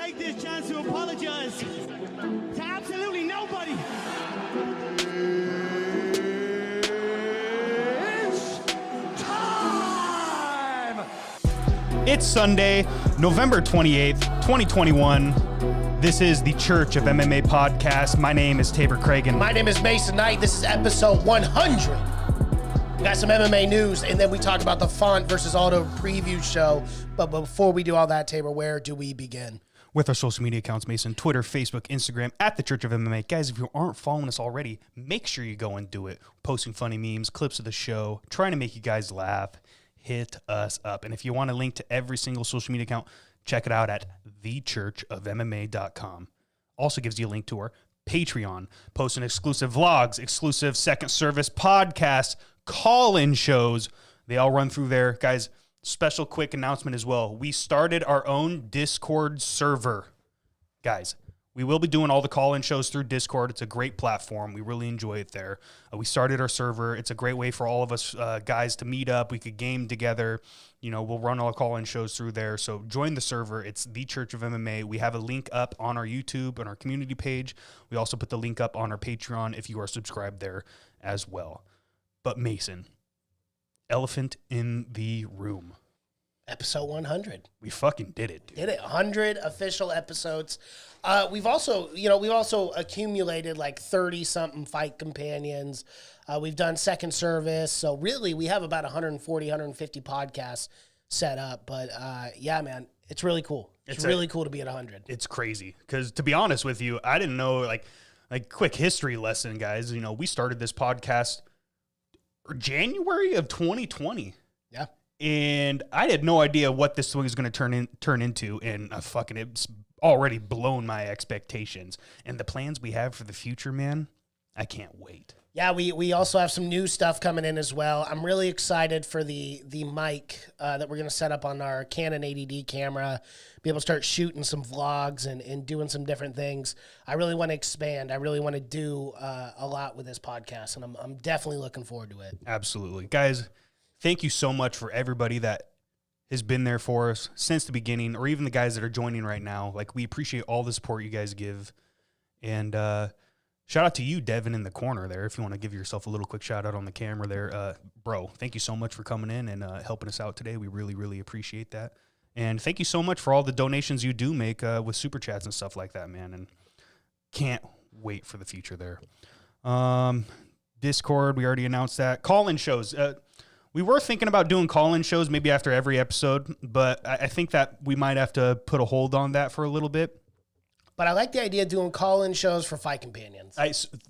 take this chance to apologize to absolutely nobody. It's time! It's Sunday, November 28th, 2021. This is the Church of MMA podcast. My name is Tabor Cragen. My name is Mason Knight. This is episode 100. We got some MMA news, and then we talk about the Font versus Aldo preview show. But before we do all that, Tabor, where do we begin? With our social media accounts, Mason, Twitter, Facebook, Instagram, at the Church of MMA. Guys, if you aren't following us already, make sure you go and do it. Posting funny memes, clips of the show, trying to make you guys laugh. Hit us up. And if you want a link to every single social media account, check it out at thechurchofmma.com. Also gives you a link to our Patreon, posting exclusive vlogs, exclusive second service podcasts, call-in shows. They all run through there. Guys, special quick announcement as well. We started our own Discord server. Guys, we will be doing all the call-in shows through Discord. It's a great platform. We really enjoy it there. We started our server. It's a great way for all of us guys to meet up. We could game together. You know, we'll run all call-in shows through there. So join the server. It's the Church of MMA. We have a link up on our YouTube and our community page. We also put the link up on our Patreon if you are subscribed there as well. But Mason, elephant in the room. Episode 100. We fucking did it, dude. Did it. 100 official episodes. We've also accumulated like 30-something fight companions. We've done second service. So really, we have about 140, 150 podcasts set up. But yeah, man, it's really cool. It's really cool to be at 100. It's crazy. Because to be honest with you, I didn't know, like quick history lesson, guys. You know, we started this podcast January of 2020. Yeah. And I had no idea what this was going to turn into, and it's already blown my expectations. And the plans we have for the future, man, I can't wait. Yeah, we also have some new stuff coming in as well. I'm really excited for the mic that we're going to set up on our Canon 80D camera, be able to start shooting some vlogs and doing some different things. I really want to expand. I really want to do a lot with this podcast, and I'm definitely looking forward to it. Absolutely. Guys, thank you so much for everybody that has been there for us since the beginning, or even the guys that are joining right now. Like, we appreciate all the support you guys give. And shout out to you, Devin, in the corner there. If you want to give yourself a little quick shout out on the camera there. Bro, thank you so much for coming in and helping us out today. We really, really appreciate that. And thank you so much for all the donations you do make with Super Chats and stuff like that, man. And can't wait for the future there. Discord, we already announced that. Call-in shows. We were thinking about doing call-in shows maybe after every episode, but I think that we might have to put a hold on that for a little bit. But I like the idea of doing call-in shows for fight companions.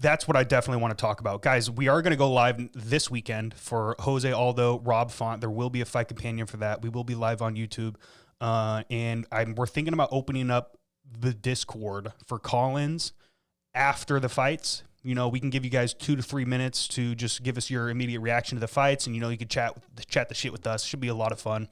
That's what I definitely want to talk about. Guys, we are going to go live this weekend for Jose Aldo, Rob Font. There will be a fight companion for that. We will be live on YouTube. And we're thinking about opening up the Discord for call-ins after the fights. You know, we can give you guys 2 to 3 minutes to just give us your immediate reaction to the fights, and, you know, you can chat the shit with us. Should be a lot of fun.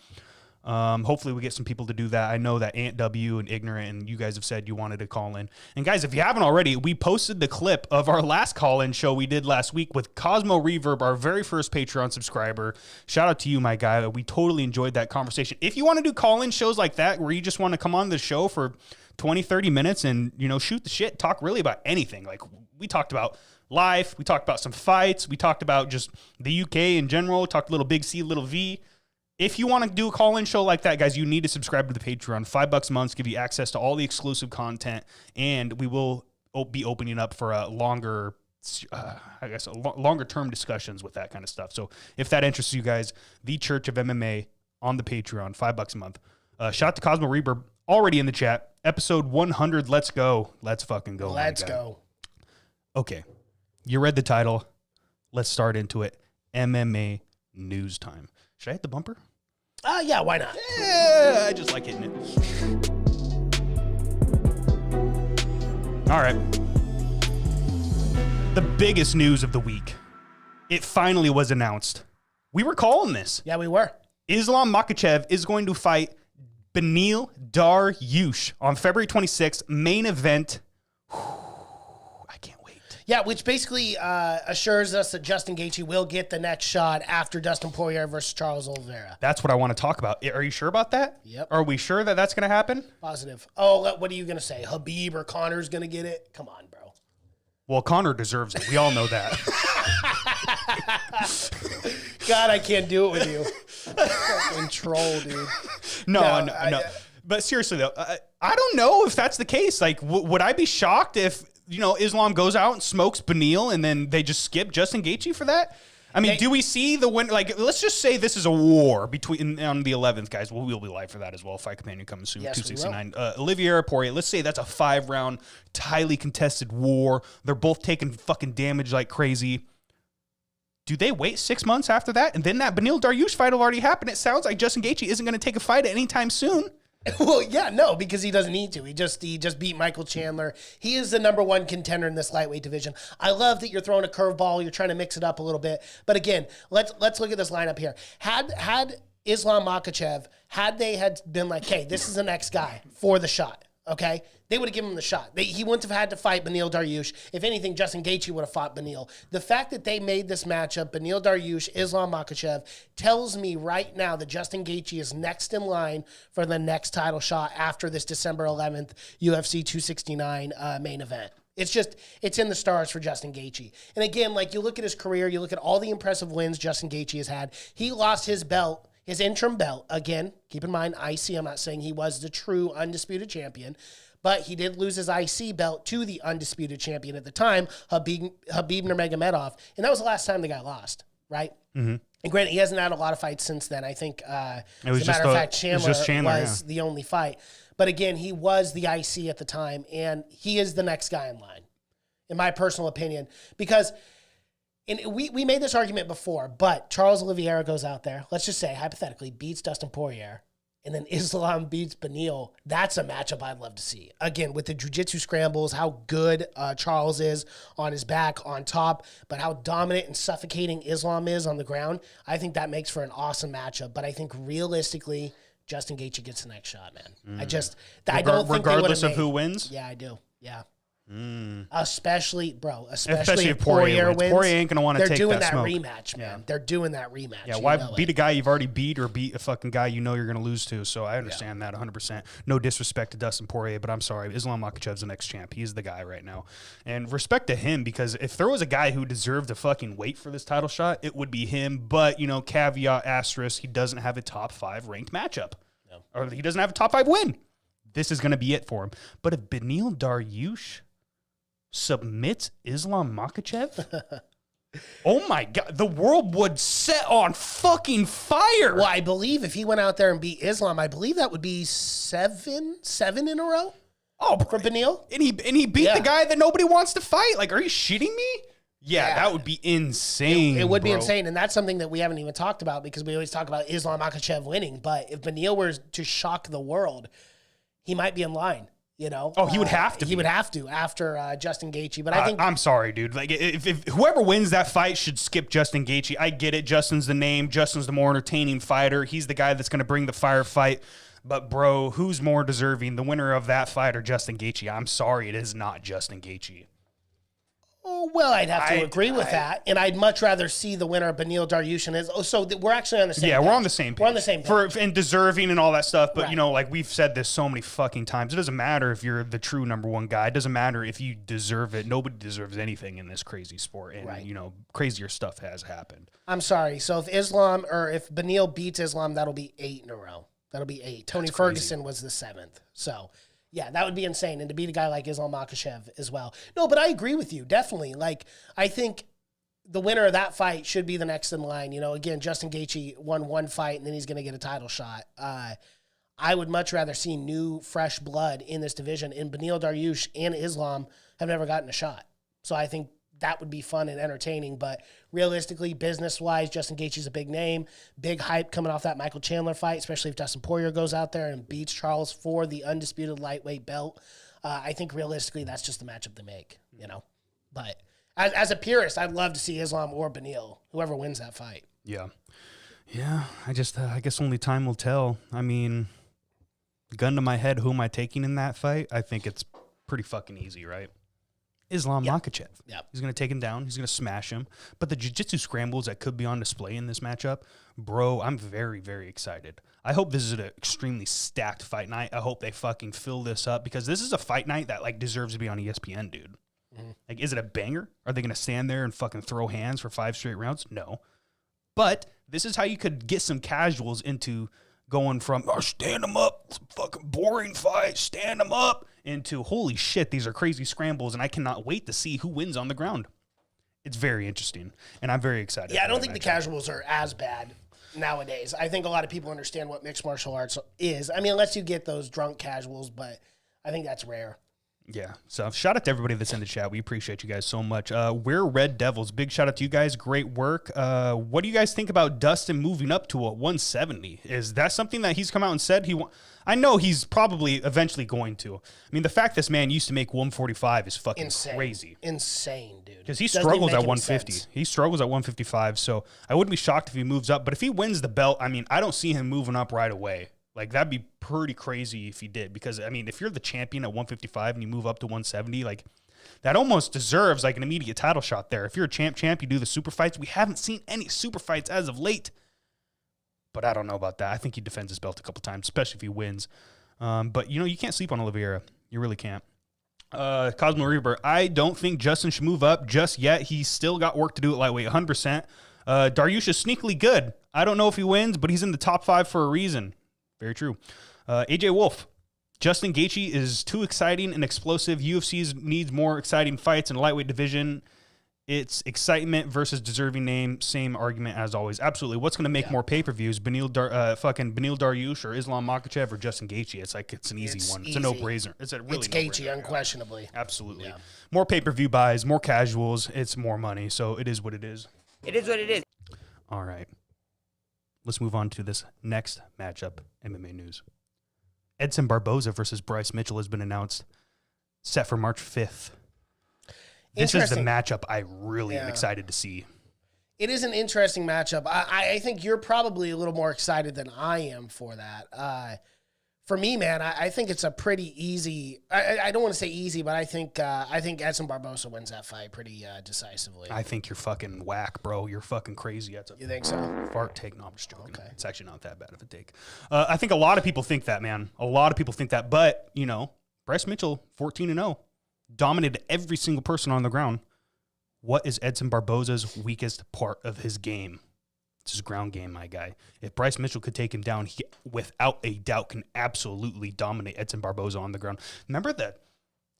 Hopefully we get some people to do that. I know that Aunt W and Ignorant and you guys have said you wanted to call in. And guys, if you haven't already, we posted the clip of our last call-in show we did last week with Cosmo Reverb, our very first Patreon subscriber. Shout out to you, my guy. We totally enjoyed that conversation. If you want to do call-in shows like that, where you just want to come on the show for 20, 30 minutes and, you know, shoot the shit, talk really about anything. Like, we talked about life. We talked about some fights. We talked about just the UK in general. Talked a little Big C, little V. If you want to do a call-in show like that, guys, you need to subscribe to the Patreon. $5 a month, give you access to all the exclusive content, and we will be opening up for a longer, longer-term discussions with that kind of stuff. So if that interests you guys, the Church of MMA on the Patreon, $5 a month. Shout out to Cosmo Reverb, already in the chat. Episode 100, let's go. Let's fucking go. Let's go. Okay, you read the title. Let's start into it. MMA news time. Should I hit the bumper? Yeah, why not? Yeah, I just like hitting it. All right. The biggest news of the week. It finally was announced. We were calling this. Yeah, we were. Islam Makhachev is going to fight Beneil Dariush on February 26th. Main event. I can't wait. Yeah, which basically assures us that Justin Gaethje will get the next shot after Dustin Poirier versus Charles Oliveira. That's what I want to talk about. Are you sure about that? Yep. Are we sure that that's going to happen? Positive. Oh, what are you going to say? Habib or Connor's going to get it? Come on, bro. Well, Connor deserves it. We all know that. God, I can't do it with you. Fucking troll, dude. No. But seriously, though, I don't know if that's the case. Like, would I be shocked if, Islam goes out and smokes Beneil and then they just skip Justin Gaethje for that? I mean, do we see the win? Like, let's just say this is a war on the 11th, guys. We'll be live for that as well. Fight Companion coming soon, yes, 269. Oliveira Poirier. Let's say that's a 5-round, highly contested war. They're both taking fucking damage like crazy. Do they wait 6 months after that? And then that Beneil Dariush fight will already happen. It sounds like Justin Gaethje isn't going to take a fight anytime soon. Well, yeah, no, because he doesn't need to. He just beat Michael Chandler. He is the number one contender in this lightweight division. I love that you're throwing a curveball. You're trying to mix it up a little bit. But again, let's look at this lineup here. Had Islam Makhachev, had been like, hey, this is the next guy for the shot, okay? They would have given him the shot. He wouldn't have had to fight Beneil Dariush. If anything, Justin Gaethje would have fought Beneil. The fact that they made this matchup, Beneil Dariush, Islam Makhachev, tells me right now that Justin Gaethje is next in line for the next title shot after this December 11th UFC 269 main event. It's in the stars for Justin Gaethje. And again, like you look at his career, you look at all the impressive wins Justin Gaethje has had. He lost his belt, his interim belt. Again, keep in mind, IC, I'm not saying he was the true undisputed champion, but he did lose his IC belt to the undisputed champion at the time, Habib Nurmagomedov, and that was the last time the guy lost, right? Mm-hmm. And granted, he hasn't had a lot of fights since then. I think, as a matter of fact, Chandler was the only fight. But again, he was the IC at the time, and he is the next guy in line, in my personal opinion, because we made this argument before, but Charles Oliveira goes out there, let's just say, hypothetically, beats Dustin Poirier, and then Islam beats Beneil. That's a matchup I'd love to see. Again, with the jiu-jitsu scrambles, how good Charles is on his back, on top, but how dominant and suffocating Islam is on the ground, I think that makes for an awesome matchup. But I think realistically, Justin Gaethje gets the next shot, man. I don't think regardless of who wins? Yeah, I do. Yeah. Especially if Poirier wins. Poirier ain't going to want to take that smoke. They're doing that rematch, man. Yeah. They're doing that rematch. Yeah, why beat a guy you've already beat or beat a fucking guy you're going to lose to? So I understand that 100%. No disrespect to Dustin Poirier, but I'm sorry. Islam Makhachev's the next champ. He's the guy right now. And respect to him, because if there was a guy who deserved to fucking wait for this title shot, it would be him. But, caveat, asterisk, he doesn't have a top 5 ranked matchup. No. Or he doesn't have a top 5 win. This is going to be it for him. But if Beneil Dariush submits Islam Makhachev, oh my God, the world would set on fucking fire. Well, I believe if he went out there and beat Islam, I believe that would be seven in a row. Oh, for Beneil, and he beat the guy that nobody wants to fight. Like, are you shitting me? Yeah, that would be insane. It would be insane, and that's something that we haven't even talked about because we always talk about Islam Makhachev winning. But if Beneil were to shock the world, he might be in line. Oh, he would have to. He would have to after Justin Gaethje. But I'm sorry, dude. Like, if whoever wins that fight should skip Justin Gaethje. I get it. Justin's the name. Justin's the more entertaining fighter. He's the guy that's going to bring the firefight. But bro, who's more deserving, the winner of that fight or Justin Gaethje? I'm sorry, it is not Justin Gaethje. Oh, well, I'd have to agree with that. And I'd much rather see the winner of Beneil Dariush. So we're actually on the same page. Yeah, we're on the same page. We're on the same page. And deserving and all that stuff. But, like we've said this so many fucking times. It doesn't matter if you're the true number one guy. It doesn't matter if you deserve it. Nobody deserves anything in this crazy sport. And, crazier stuff has happened. I'm sorry. So if Beneil beats Islam, that'll be 8 in a row. That'll be 8. Tony Ferguson was the 7th. So... yeah, that would be insane. And to beat a guy like Islam Makhachev as well. No, but I agree with you, definitely. Like, I think the winner of that fight should be the next in line. Again, Justin Gaethje won one fight, and then he's going to get a title shot. I would much rather see new, fresh blood in this division. And Beneil Dariush and Islam have never gotten a shot. So I think that would be fun and entertaining. But realistically, business-wise, Justin Gaethje's a big name. Big hype coming off that Michael Chandler fight, especially if Dustin Poirier goes out there and beats Charles for the undisputed lightweight belt. I think realistically, that's just the matchup they make, But as a purist, I'd love to see Islam or Beneil, whoever wins that fight. Yeah. Yeah, I guess only time will tell. I mean, gun to my head, who am I taking in that fight? I think it's pretty fucking easy, right? Islam Makhachev. Yep. He's going to take him down. He's going to smash him. But the jiu-jitsu scrambles that could be on display in this matchup, bro, I'm very, very excited. I hope this is an extremely stacked fight night. I hope they fucking fill this up because this is a fight night that like deserves to be on ESPN, dude. Like, is it a banger? Are they going to stand there and fucking throw hands for 5 straight rounds? No. But this is how you could get some casuals into going from, oh, stand them up, fucking boring fight, stand them up, into, holy shit, these are crazy scrambles, and I cannot wait to see who wins on the ground. It's very interesting, and I'm very excited. Yeah, I don't think the casuals are as bad nowadays. I think a lot of people understand what mixed martial arts is. I mean, unless you get those drunk casuals, but I think that's rare. Yeah, so shout out to everybody that's in the chat. We appreciate you guys so much. We're Red Devils. Big shout out to you guys. Great work. What do you guys think about Dustin moving up to a 170? Is that something that he's come out and said he wants? I know he's probably eventually going to. I mean, the fact this man used to make 145 is fucking crazy. Insane, dude. Because he struggles at 150. He struggles at 155, so I wouldn't be shocked if he moves up. But if he wins the belt, I mean, I don't see him moving up right away. Like, that'd be pretty crazy if he did. Because, I mean, if you're the champion at 155 and you move up to 170, like, that almost deserves, like, an immediate title shot there. If you're a champ, you do the super fights. We haven't seen any super fights as of late. But I don't know about that. I think he defends his belt a couple times, especially if he wins. But, you know, you can't sleep on Oliveira. You really can't. Cosmo Reaper, I don't think Justin should move up just yet. He's still got work to do at lightweight, 100%. Dariush is sneakily good. I don't know if he wins, but he's in the top 5 for a reason. Very true. AJ Wolf, Justin Gaethje is too exciting and explosive. UFC needs more exciting fights in the lightweight division. It's excitement versus deserving name. Same argument as always. Absolutely. What's going to make more pay-per-views? Beneil Dariush or Islam Makhachev or Justin Gaethje? It's an easy one. It's a no-brainer. It's Gaethje, unquestionably. Absolutely. Yeah. More pay-per-view buys, more casuals. It's more money. So it is what it is. It is what it is. All right. Let's move on to this next matchup, MMA news. Edson Barboza versus Bryce Mitchell has been announced, set for March 5th. This is the matchup I really am excited to see. It is an interesting matchup. I think you're probably a little more excited than I am for that. For me, man, I think it's a pretty easy. I don't want to say easy, but I think Edson Barboza wins that fight pretty decisively. I think you're fucking whack, bro. You're fucking crazy. You think so? Fart take. No, I'm just joking. Okay. It's actually not that bad of a take. I think a lot of people think that, man. A lot of people think that. But, you know, Bryce Mitchell, 14-0. Dominated every single person on the ground. What is Edson Barboza's weakest part of his game? It's his ground game, my guy. If Bryce Mitchell could take him down, he, without a doubt, can absolutely dominate Edson Barboza on the ground. Remember that?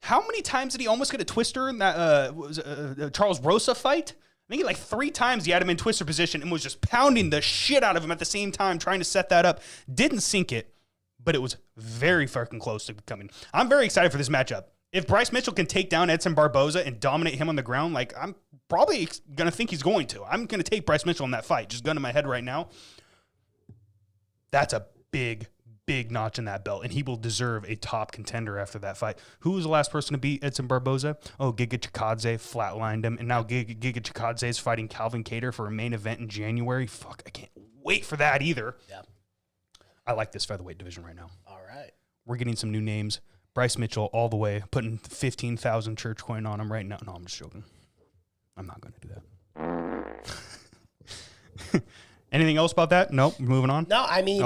How many times did he almost get a twister in that Charles Rosa fight? I think like 3 times he had him in twister position and was just pounding the shit out of him at the same time, trying to set that up. Didn't sink it, but it was very fucking close to coming. I'm very excited for this matchup. If Bryce Mitchell can take down Edson Barboza and dominate him on the ground, like, I'm probably going to think he's going to. I'm going to take Bryce Mitchell in that fight. Just gun to my head right now. That's a big, big notch in that belt, and he will deserve a top contender after that fight. Who was the last person to beat Edson Barboza? Oh, Giga Chikadze flatlined him, and now Giga Chikadze is fighting Calvin Kattar for a main event in January. Fuck, I can't wait for that either. Yeah. I like this featherweight division right now. All right. We're getting some new names. Bryce Mitchell all the way, putting 15,000 church coin on him right now. No, I'm just joking. I'm not going to do that. Anything else about that? Nope. Moving on. No, I mean,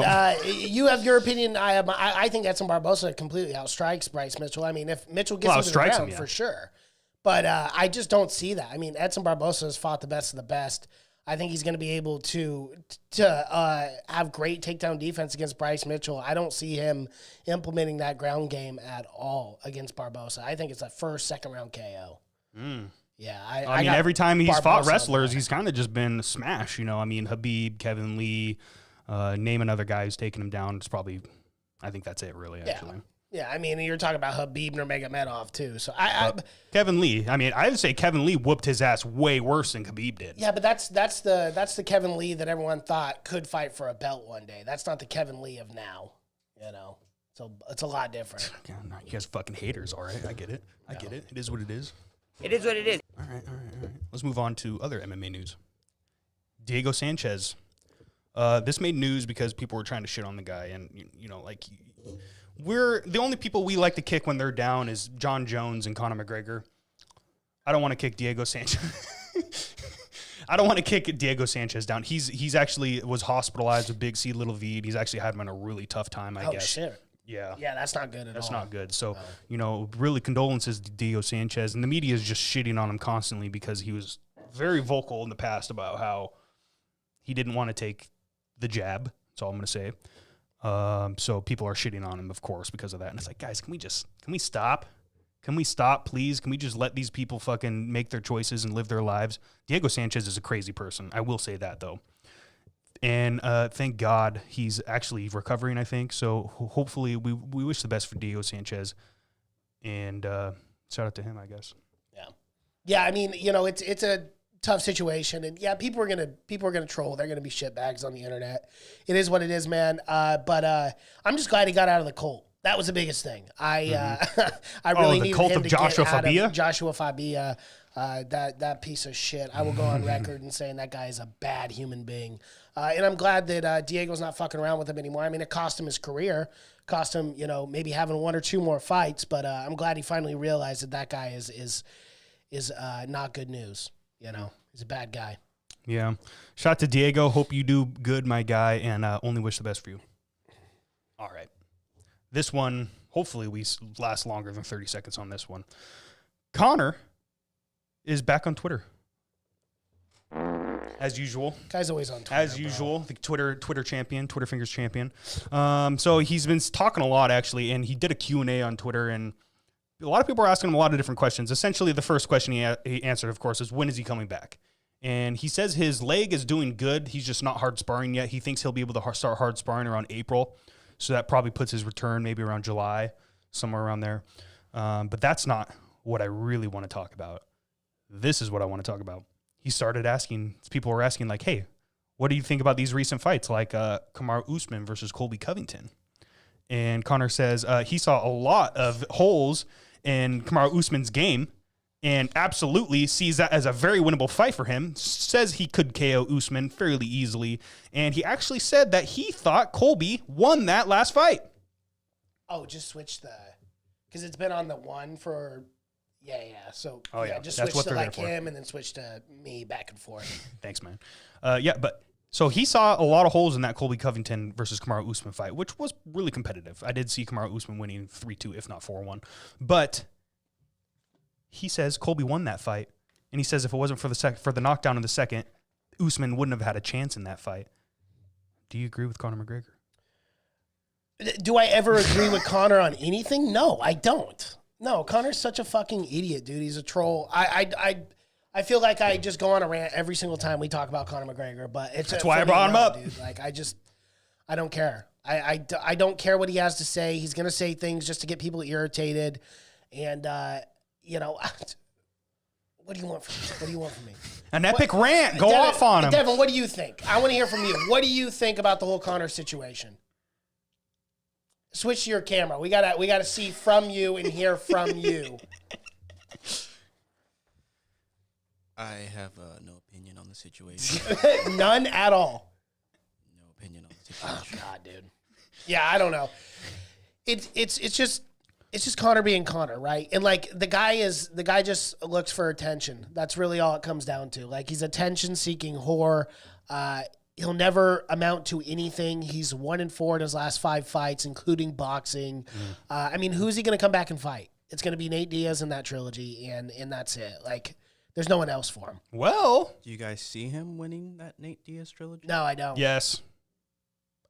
you have your opinion. I think Edson Barboza completely outstrikes Bryce Mitchell. I mean, if Mitchell gets him to the ground, for sure. But I just don't see that. I mean, Edson Barboza has fought the best of the best. I think he's going to be able to have great takedown defense against Bryce Mitchell. I don't see him implementing that ground game at all against Barboza. I think it's a first, second round KO. Yeah, I mean, every time he's fought wrestlers, he's kind of just been a smash. You know, I mean, Habib, Kevin Lee, name another guy who's taking him down. It's probably, I think that's it, really, actually. Yeah, I mean, you're talking about Habib Nurmagomedov too. So Kevin Lee. I mean, I would say Kevin Lee whooped his ass way worse than Habib did. Yeah, but that's the Kevin Lee that everyone thought could fight for a belt one day. That's not the Kevin Lee of now. You know, so it's a lot different. Yeah, no, you guys fucking haters. All right, I get it. I get it. It is what it is. It is what it is. All right. Let's move on to other MMA news. Diego Sanchez. This made news because people were trying to shit on the guy, and you know, like. We're the only people we like to kick when they're down is John Jones and Conor McGregor. I don't want to kick Diego Sanchez. I don't want to kick Diego Sanchez down. He's actually was hospitalized with big C, little V. He's actually had him in a really tough time, I guess. Oh, shit. Yeah. Yeah, that's not good at all. That's not good. So, really condolences to Diego Sanchez. And the media is just shitting on him constantly because he was very vocal in the past about how he didn't want to take the jab. That's all I'm going to say. So people are shitting on him, of course, because of that. And it's like, guys, can we stop? Can we stop, please? Can we just let these people fucking make their choices and live their lives? Diego Sanchez is a crazy person. I will say that, though. And thank God he's actually recovering, I think. So hopefully we wish the best for Diego Sanchez. And shout out to him, I guess. Yeah. Yeah, I mean, it's a tough situation. And, yeah, people are gonna troll. They're going to be shitbags on the internet. It is what it is, man. But I'm just glad he got out of the cult. That was the biggest thing. I really needed him to Joshua get out Fabia? of Joshua Fabia. That piece of shit. I will go on record and saying that guy is a bad human being. And I'm glad that Diego's not fucking around with him anymore. I mean, it cost him his career, cost him, maybe having one or two more fights. But I'm glad he finally realized that guy is not good news. He's a bad guy. Yeah. Shout out to Diego. Hope you do good, my guy, and only wish the best for you. All right. This one, hopefully we last longer than 30 seconds on this one. Connor is back on Twitter. As usual. Guy's always on Twitter. As usual, the Twitter champion, Twitter fingers champion. So he's been talking a lot, actually, and he did a Q&A on Twitter, and a lot of people are asking him a lot of different questions. Essentially, the first question he answered, of course, is when is he coming back? And he says his leg is doing good. He's just not hard sparring yet. He thinks he'll be able to start hard sparring around April. So that probably puts his return maybe around July, somewhere around there. But that's not what I really want to talk about. This is what I want to talk about. He started asking, people were asking like, hey, what do you think about these recent fights like Kamaru Usman versus Colby Covington? And Connor says he saw a lot of holes in Kamaru Usman's game and absolutely sees that as a very winnable fight for him, says he could KO Usman fairly easily, and he said that he thought Colby won that last fight. Oh, just switch because it's been on the one for, yeah. So, just that's switch what to they're like there for. him and then switch to me back and forth. Thanks, man. So he saw a lot of holes in that Colby Covington versus Kamaru Usman fight, which was really competitive. I did see Kamaru Usman winning 3-2, if not 4-1. But he says Colby won that fight, and he says if it wasn't for the knockdown in the second, Usman wouldn't have had a chance in that fight. Do you agree with Conor McGregor? Do I ever agree with Conor on anything? No, I don't. No, Conor's such a fucking idiot, dude. He's a troll. I feel like I just go on a rant every single time we talk about Conor McGregor, but that's why I brought him up. Dude. Like, I don't care. I don't care what he has to say. He's going to say things just to get people irritated. And, what do you want from me? What do you want from me? An epic rant. Go Devin, off on him. Devin, what do you think? I want to hear from you. What do you think about the whole Conor situation? Switch to your camera. We gotta see from you and hear from you. I have no opinion on the situation. None at all. No opinion on the situation. Oh God, dude. Yeah, I don't know. It's just Conor being Conor, right? And like the guy just looks for attention. That's really all it comes down to. Like he's attention-seeking whore. He'll never amount to anything. He's 1-4 in his last 5 fights, including boxing. I mean, who's he going to come back and fight? It's going to be Nate Diaz in that trilogy, and that's it. Like, there's no one else for him. Well, do you guys see him winning that Nate Diaz trilogy? No, I don't. yes.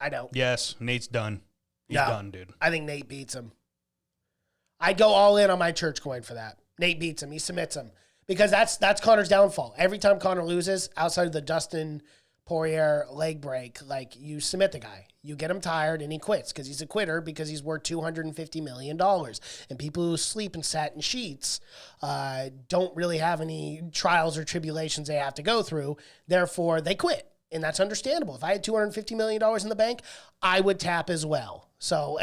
I don't. Yes, Nate's done. He's done, dude. I think Nate beats him. I'd go all in on my church coin for that. Nate beats him. He submits him. Because that's Conor's downfall. Every time Conor loses, outside of the Dustin Poirier leg break, like you submit the guy. You get him tired and he quits because he's a quitter because he's worth $250 million. And people who sleep in satin sheets don't really have any trials or tribulations they have to go through. Therefore, they quit. And that's understandable. If I had $250 million in the bank, I would tap as well. So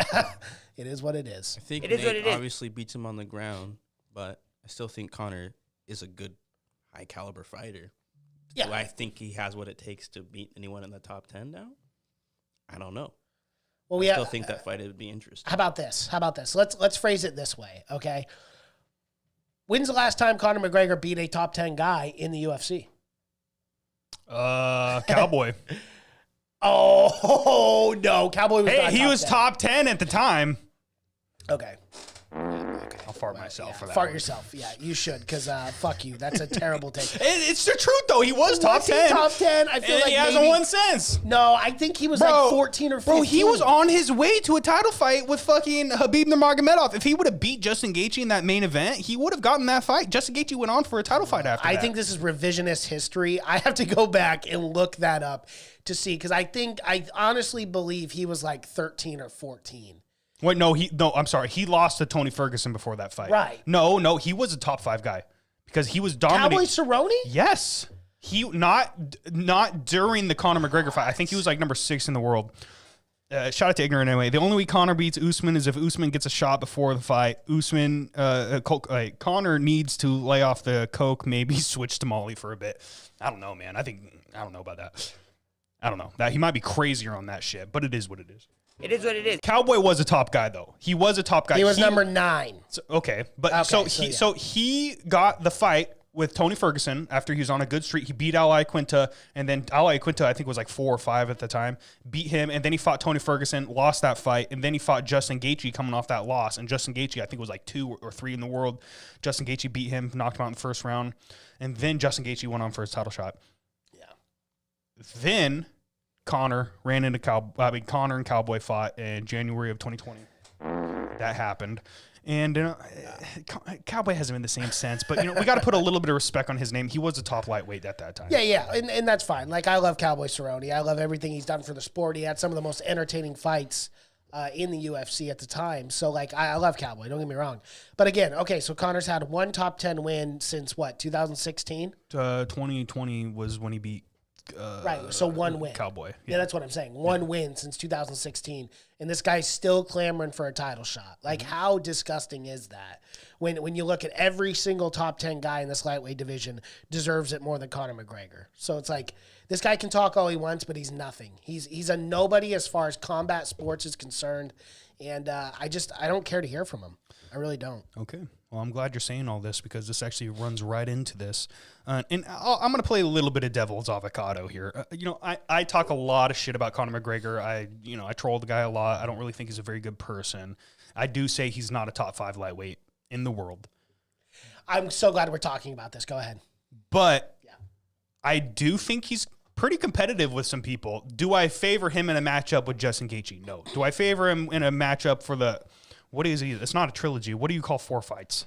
it is what it is. I think It is what Nate it is. obviously beats him on the ground, but I still think Conor is a good, high-caliber fighter. Yeah. Do I think he has what it takes to beat anyone in the top 10 now? I don't know. Well, I still think that fight would be interesting. How about this? Let's phrase it this way, okay? When's the last time Conor McGregor beat a top 10 guy in the UFC? Cowboy. Oh, no. Cowboy was not He top was 10. top 10 at the time. Okay. I'll fart myself for that. Fart one. yourself. Yeah, you should, because fuck you. That's a terrible take. It's the truth, though. He was top Was he 10. top 10? I feel And like he hasn't maybe- won since. No, I think he was like 14 or 15. Bro, he was on his way to a title fight with fucking Khabib Nurmagomedov. If he would have beat Justin Gaethje in that main event, he would have gotten that fight. Justin Gaethje went on for a title fight after that. I think this is revisionist history. I have to go back and look that up to see, because I honestly believe he was like 13 or 14. Wait, no, I'm sorry. He lost to Tony Ferguson before that fight. Right. No, he was a top 5 guy because he was dominating. Cowboy Cerrone? Yes. He not during the Conor McGregor fight. I think he was like number 6 in the world. Shout out to Ignorant anyway. The only way Conor beats Usman is if Usman gets a shot before the fight. Conor needs to lay off the coke, maybe switch to Molly for a bit. I don't know, man. I don't know about that. I don't know. That he might be crazier on that shit, but it is what it is. It is what it is. Cowboy was a top guy though. He was a top guy. He was number 9. Okay, but Okay, so he got the fight with Tony Ferguson after he was on a good streak. He beat Al Iaquinta, and then Al Iaquinta, I think, was like 4 or 5 at the time. Beat him, and then he fought Tony Ferguson, lost that fight, and then he fought Justin Gaethje coming off that loss. And Justin Gaethje, I think, was like 2 or 3 in the world. Justin Gaethje beat him, knocked him out in the first round, and then Justin Gaethje went on for his title shot. Yeah. Then Conor and Cowboy fought in January of 2020. That happened. And Cowboy hasn't been the same since, but we got to put a little bit of respect on his name. He was a top lightweight at that time. Yeah, and that's fine. Like, I love Cowboy Cerrone. I love everything he's done for the sport. He had some of the most entertaining fights in the UFC at the time. So, like, I love Cowboy. Don't get me wrong. But again, okay, so Conor's had one top 10 win since what, 2016? 2020 was when he beat Right, so one win. Cowboy. Yeah, that's what I'm saying. One win since 2016. And this guy's still clamoring for a title shot. Like, how disgusting is that? When you look at every single top 10 guy in this lightweight division deserves it more than Conor McGregor. So it's like, this guy can talk all he wants, but he's nothing. He's a nobody as far as combat sports is concerned. And I don't care to hear from him. I really don't. Okay. Well, I'm glad you're saying all this because this actually runs right into this. And I'm going to play a little bit of devil's avocado here. I talk a lot of shit about Conor McGregor. I troll the guy a lot. I don't really think he's a very good person. I do say he's not a top 5 lightweight in the world. I'm so glad we're talking about this. Go ahead. But I do think he's pretty competitive with some people. Do I favor him in a matchup with Justin Gaethje? No. Do I favor him in a matchup for the... What is he? It's not a trilogy. What do you call 4 fights?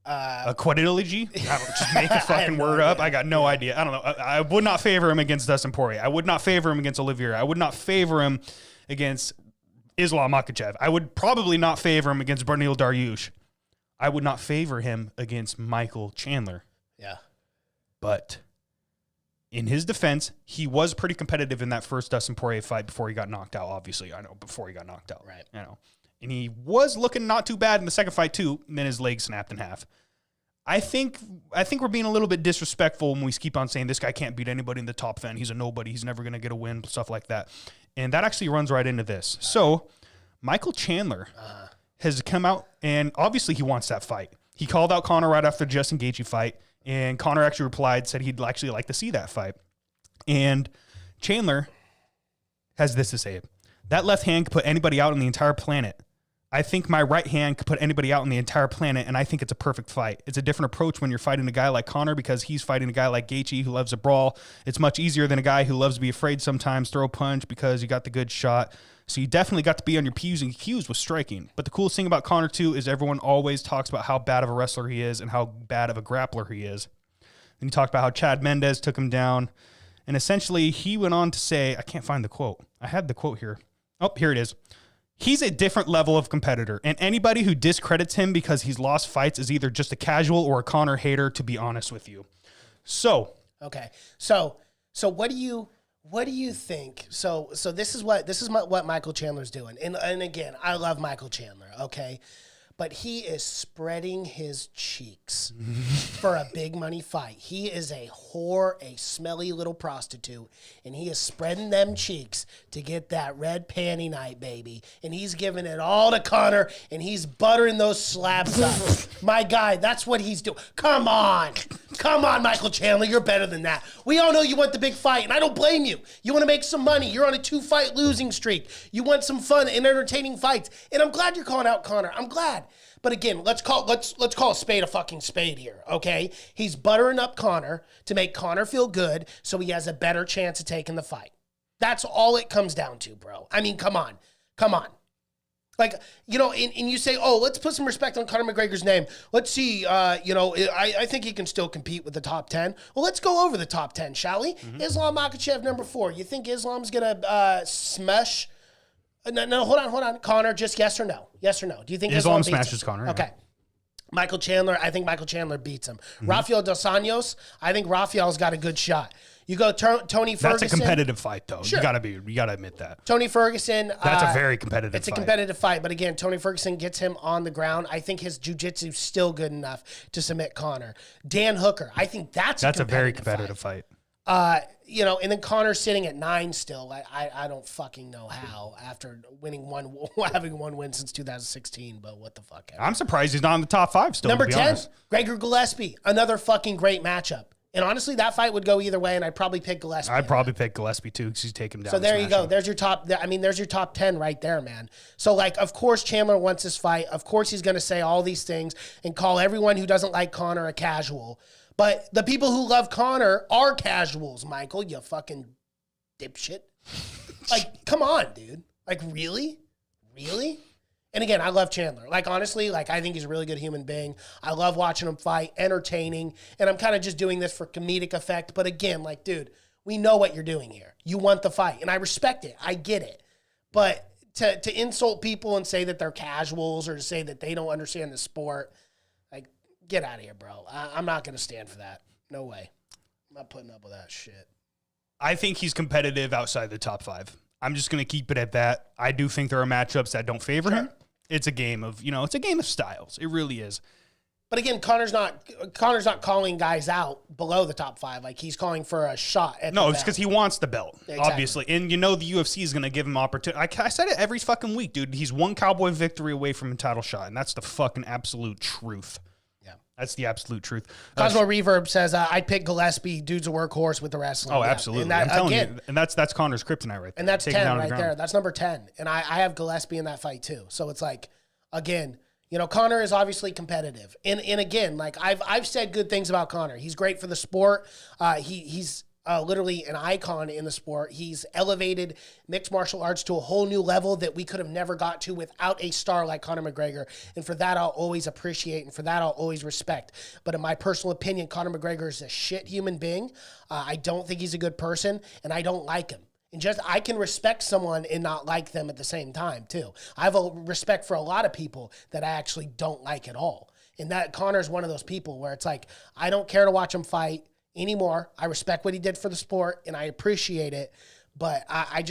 A quadrilogy? I don't just make a fucking word up. I got no idea. I don't know. I would not favor him against Dustin Poirier. I would not favor him against Oliveira. I would not favor him against Islam Makhachev. I would probably not favor him against Bernil Dariush. I would not favor him against Michael Chandler. Yeah. But in his defense, he was pretty competitive in that first Dustin Poirier fight before he got knocked out, obviously. I know, before he got knocked out. Right. And he was looking not too bad in the second fight too, and then his leg snapped in half. I think we're being a little bit disrespectful when we keep on saying this guy can't beat anybody in the top 10. He's a nobody. He's never going to get a win, stuff like that. And that actually runs right into this. So Michael Chandler has come out, and obviously he wants that fight. He called out Conor right after the Justin Gaethje fight, and Conor actually replied, said he'd actually like to see that fight. And Chandler has this to say. That left hand could put anybody out on the entire planet. I think my right hand could put anybody out on the entire planet, and I think it's a perfect fight. It's a different approach when you're fighting a guy like Conor because he's fighting a guy like Gaethje who loves a brawl. It's much easier than a guy who loves to be afraid sometimes, throw a punch because you got the good shot. So you definitely got to be on your P's and Q's with striking. But the coolest thing about Conor, too, is everyone always talks about how bad of a wrestler he is and how bad of a grappler he is. And he talked about how Chad Mendes took him down. And essentially, he went on to say, I can't find the quote. I had the quote here. Oh, here it is. He's a different level of competitor, and anybody who discredits him because he's lost fights is either just a casual or a Conor hater, to be honest with you. So, okay. So what do you think? So this is what Michael Chandler's doing. And again, I love Michael Chandler, okay? but he is spreading his cheeks for a big money fight. He is a whore, a smelly little prostitute, and he is spreading them cheeks to get that red panty night, baby. And he's giving it all to Conor, and he's buttering those slabs up. My guy, that's what he's doing. Come on. Come on, Michael Chandler. You're better than that. We all know you want the big fight, and I don't blame you. You want to make some money. You're on a 2-fight losing streak. You want some fun and entertaining fights. And I'm glad you're calling out Conor. I'm glad. But again, let's call a spade a fucking spade here, okay? He's buttering up Conor to make Conor feel good so he has a better chance of taking the fight. That's all it comes down to, bro. I mean, come on. Come on. Like, you know, and you say, oh, let's put some respect on Conor McGregor's name. Let's see, I think he can still compete with the top 10. Well, let's go over the top 10, shall we? Islam Makhachev, number 4. You think Islam's going to smash? No, hold on. Conor, just yes or no? Yes or no? Do you think Islam beats smashes him? Conor? Okay. Michael Chandler, I think Michael Chandler beats him. Rafael Dos Anjos, I think Rafael's got a good shot. You go Tony Ferguson. That's a competitive fight, though. Sure. You gotta admit that. Tony Ferguson. That's a very competitive fight. It's a competitive fight, but again, Tony Ferguson gets him on the ground. I think his jiu-jitsu is still good enough to submit Conor. Dan Hooker, I think that's a very competitive fight. And then Conor's sitting at 9 still. I don't fucking know how after having one win since 2016, but what the fuck. I'm surprised he's not in the top 5 still. Number 10, honest. Gregor Gillespie, another fucking great matchup. And honestly, that fight would go either way, and I'd probably pick Gillespie. I'd probably pick Gillespie too because he's taken him down. So there you go. There's your top. There's your top 10 right there, man. So like, of course, Chandler wants this fight. Of course, he's going to say all these things and call everyone who doesn't like Conor a casual. But the people who love Conor are casuals, Michael. You fucking dipshit. Like, come on, dude. Like, really? Really? And again, I love Chandler. Like, honestly, like, I think he's a really good human being. I love watching him fight, entertaining. And I'm kind of just doing this for comedic effect. But again, like, dude, we know what you're doing here. You want the fight. And I respect it. I get it. But to insult people and say that they're casuals or to say that they don't understand the sport, like, get out of here, bro. I'm not going to stand for that. No way. I'm not putting up with that shit. I think he's competitive outside the top 5. I'm just going to keep it at that. I do think there are matchups that don't favor him. It's a game of, it's a game of styles. It really is. But again, Conor's not calling guys out below the top 5. Like, he's calling for a shot at the belt. It's because he wants the belt, Exactly. obviously. And the UFC is going to give him opportunity. I said it every fucking week, dude. He's one cowboy victory away from a title shot, and that's the fucking absolute truth. Yeah. That's the absolute truth. Cosmo Reverb says, I'd pick Gillespie. Dude's a workhorse with the wrestling. Oh, absolutely. And that, I'm telling you. And that's Conor's kryptonite right there. And that's 10 right there. That's number 10. And I have Gillespie in that fight too. So it's like, again, Conor is obviously competitive. And again, like I've said good things about Conor. He's great for the sport. He's literally an icon in the sport. He's elevated mixed martial arts to a whole new level that we could have never got to without a star like Conor McGregor. And for that, I'll always appreciate, and for that, I'll always respect. But in my personal opinion, Conor McGregor is a shit human being. I don't think he's a good person, and I don't like him. And I can respect someone and not like them at the same time, too. I have a respect for a lot of people that I actually don't like at all. And that Conor's one of those people where it's like, I don't care to watch him fight anymore. I respect what he did for the sport, and I appreciate it. But I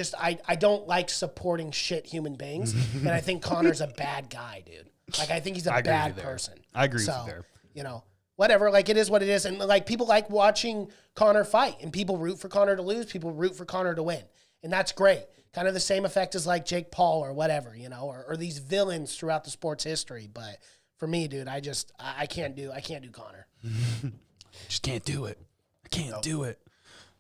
don't like supporting shit human beings. And I think Conor's a bad guy, dude. Like, I think he's a bad person. I agree with you there. Whatever, like, it is what it is. And, like, people like watching Conor fight, and people root for Conor to lose, people root for Conor to win. And that's great. Kind of the same effect as, like, Jake Paul or whatever, or these villains throughout the sport's history. But for me, dude, I can't do Conor. Just can't do it. I can't do it.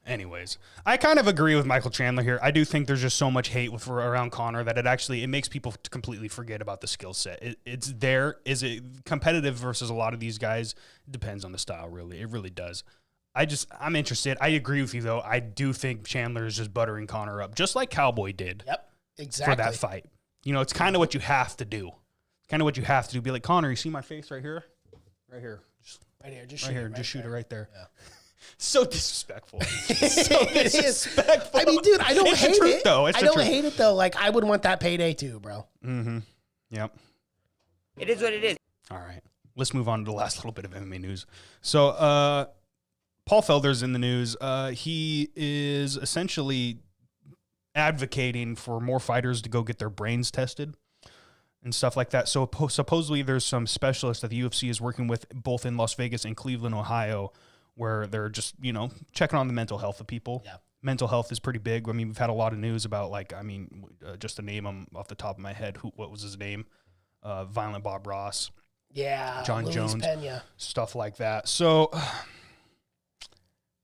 Anyways, I kind of agree with Michael Chandler here. I do think there's just so much hate around Conor that it makes people completely forget about the skill set. It's there. Is it competitive versus a lot of these guys? It depends on the style, really. It really does. I'm interested. I agree with you, though. I do think Chandler is just buttering Conor up, just like Cowboy did. Yep, exactly. For that fight. It's kind of what you have to do. It's kind of what you have to do. Be like, Conor, you see my face right here? Right here. Right here. Just shoot it right there. Yeah. So disrespectful. So disrespectful. I mean, dude, I don't hate it. Though. I don't hate it, though. Like, I would want that payday, too, bro. Mm-hmm. Yep. It is what it is. All right. Let's move on to the last little bit of MMA news. So, Paul Felder's in the news. He is essentially advocating for more fighters to go get their brains tested. and stuff like that. So supposedly there's some specialists that the UFC is working with both in Las Vegas and Cleveland, Ohio, where they're just, you know, checking on the mental health of people. Yeah. Mental health is pretty big. I mean, we've had a lot of news about, like, I mean, just to name them off the top of my head, what was his name? Violent Bob Ross. Yeah. John Luis Jones. Pena. Stuff like that. So,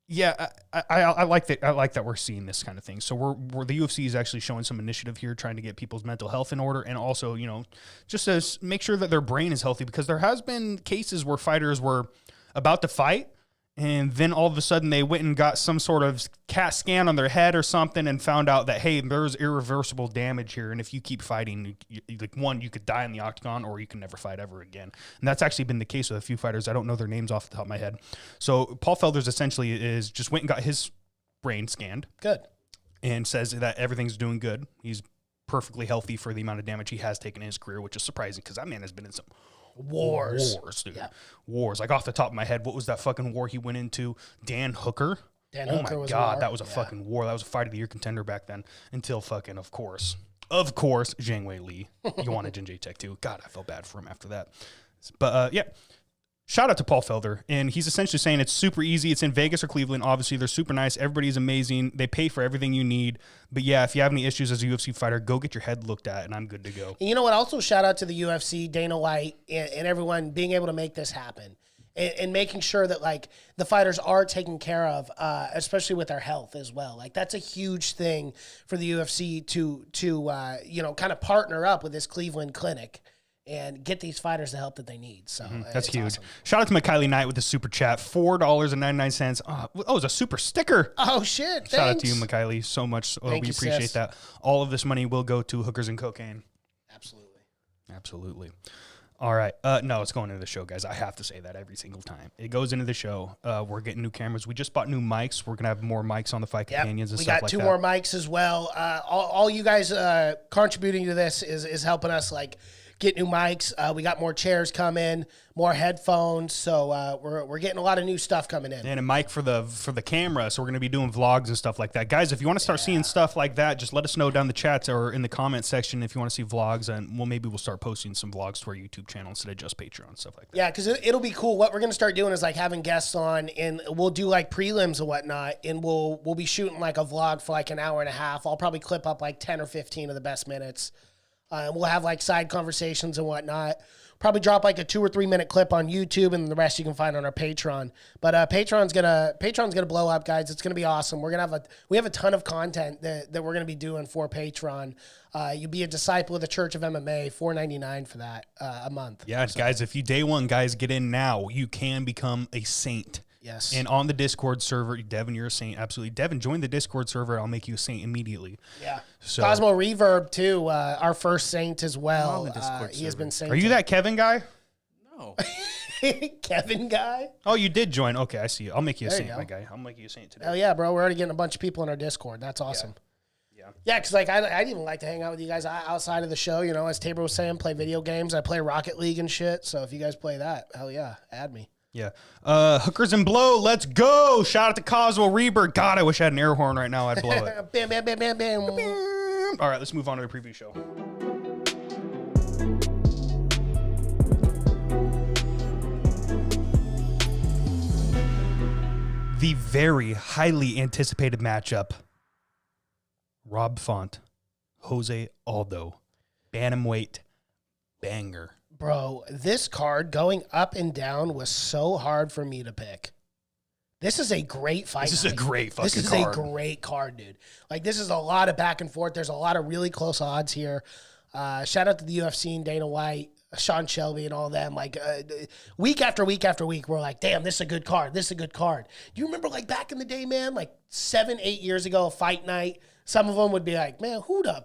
yeah, I like that. I like that we're seeing this kind of thing. So we're the UFC is actually showing some initiative here, trying to get people's mental health in order, and also, you know, just to make sure that their brain is healthy, because there has been cases where fighters were about to fight, and then all of a sudden they went and got some sort of CAT scan on their head or something and found out that, hey, there's irreversible damage here. And if you keep fighting, you could die in the octagon, or you can never fight ever again. And that's actually been the case with a few fighters. I don't know their names off the top of my head. So Paul Felder's essentially just went and got his brain scanned. Good. And says that everything's doing good. He's perfectly healthy for the amount of damage he has taken in his career, which is surprising because that man has been in some wars, dude. Yeah. Wars. Like, off the top of my head, what was that fucking war he went into? Dan Hooker. Oh my God, that was a fucking war. That was a fight of the year contender back then. Until fucking, of course, Zhang Wei Li. You wanted Jinjay Tech too. God, I felt bad for him after that. But yeah. Shout out to Paul Felder, and he's essentially saying it's super easy. It's in Vegas or Cleveland. Obviously, they're super nice. Everybody's amazing. They pay for everything you need. But yeah, if you have any issues as a UFC fighter, go get your head looked at, and I'm good to go. And you know what? Also, shout out to the UFC, Dana White, and everyone being able to make this happen, and making sure that, like, the fighters are taken care of, especially with their health as well. Like, that's a huge thing for the UFC to you know, kind of partner up with this Cleveland clinic and get these fighters the help that they need. So that's huge. Awesome. Shout out to McKiley Knight with the super chat, $4.99. Oh, it was a super sticker. Oh shit! Shout out to you, McKiley, so much. We appreciate that. All of this money will go to hookers and cocaine. Absolutely. All right. No, it's going into the show, guys. I have to say that every single time. It goes into the show. We're getting new cameras. We just bought new mics. We're going to have more mics on the Fight Companions and stuff like that. We got 2 more mics as well. All you guys contributing to this is helping us, like, get new mics. We got more chairs coming, more headphones. So we're getting a lot of new stuff coming in. And a mic for the camera. So we're going to be doing vlogs and stuff like that. Guys, if you want to start seeing stuff like that, just let us know down the chats or in the comment section if you want to see vlogs. And maybe we'll start posting some vlogs to our YouTube channel instead of just Patreon, stuff like that. Yeah, because it'll be cool. What we're going to start doing is, like, having guests on, and we'll do, like, prelims and whatnot. And we'll be shooting, like, a vlog for, like, an hour and a half. I'll probably clip up, like, 10 or 15 of the best minutes. We'll have, like, side conversations and whatnot. Probably drop, like, a 2 or 3 minute clip on YouTube, and the rest you can find on our Patreon. But Patreon's gonna blow up, guys. It's gonna be awesome. We have a ton of content that we're gonna be doing for Patreon. You'll be a disciple of the Church of MMA, $4.99 for that a month. Yeah, so, guys, if you day one guys get in now, you can become a saint. Yes. And on the Discord server, Devin, you're a saint. Absolutely. Devin, join the Discord server. I'll make you a saint immediately. Yeah. So, Cosmo Reverb, too, our first saint as well. He has been sainted. Are you that Kevin guy? No. Kevin guy? Oh, you did join. Okay, I see you. I'll make you a saint, my guy. I'll make you a saint today. Hell yeah, bro. We're already getting a bunch of people in our Discord. That's awesome. Yeah, because, like, I'd even like to hang out with you guys outside of the show. You know, as Tabor was saying, play video games. I play Rocket League and shit. So if you guys play that, hell yeah, add me. Yeah. Hookers and blow. Let's go. Shout out to Cosmo Reber. God, I wish I had an air horn right now. I'd blow it. Bam, bam, bam, bam, bam. All right, let's move on to the preview show. The very highly anticipated matchup. Rob Font, Jose Aldo, bantamweight banger. Bro, this card going up and down was so hard for me to pick. This is a great fight. This is a great fucking card. This is a great card, dude. Like, this is a lot of back and forth. There's a lot of really close odds here. Shout out to the UFC and Dana White, Sean Shelby, and all them. Like, week after week after week, we're like, damn, this is a good card. This is a good card. Do you remember, like, back in the day, man, like 7-8 years ago, fight night, some of them would be like, man, who the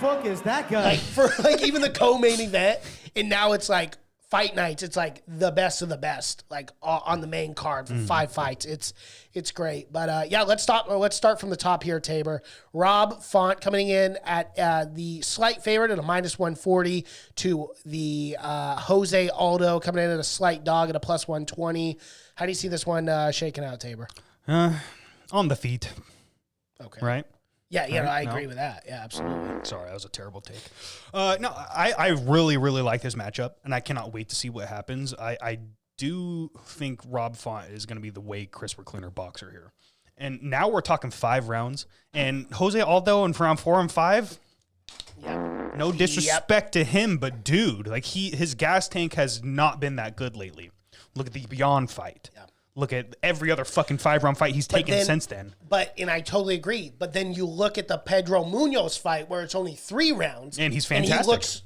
fuck is that guy? Like, for, like, even the co-main event, and now it's like fight nights. It's like the best of the best, like, on the main card for 5 fights. It's great. But yeah, let's start from the top here, Tabor. Rob Font coming in at the slight favorite at a -140 to the Jose Aldo coming in at a slight dog at a +120. How do you see this one shaking out, Tabor? On the feet. Okay. Right? Yeah, yeah, Right? I No? agree with that. Yeah, absolutely. Sorry, that was a terrible take. No, I really, really like this matchup, and I cannot wait to see what happens. I do think Rob Font is going to be the way crisper, cleaner boxer here. And now we're talking 5 rounds, and Jose Aldo in round 4 and 5. Yeah. No disrespect to him, but dude, like his gas tank has not been that good lately. Look at the Beyond fight. Yeah. Look at every other fucking 5-round fight he's taken since then. And I totally agree. But then you look at the Pedro Munoz fight where it's only 3 rounds. And he's fantastic. And he looks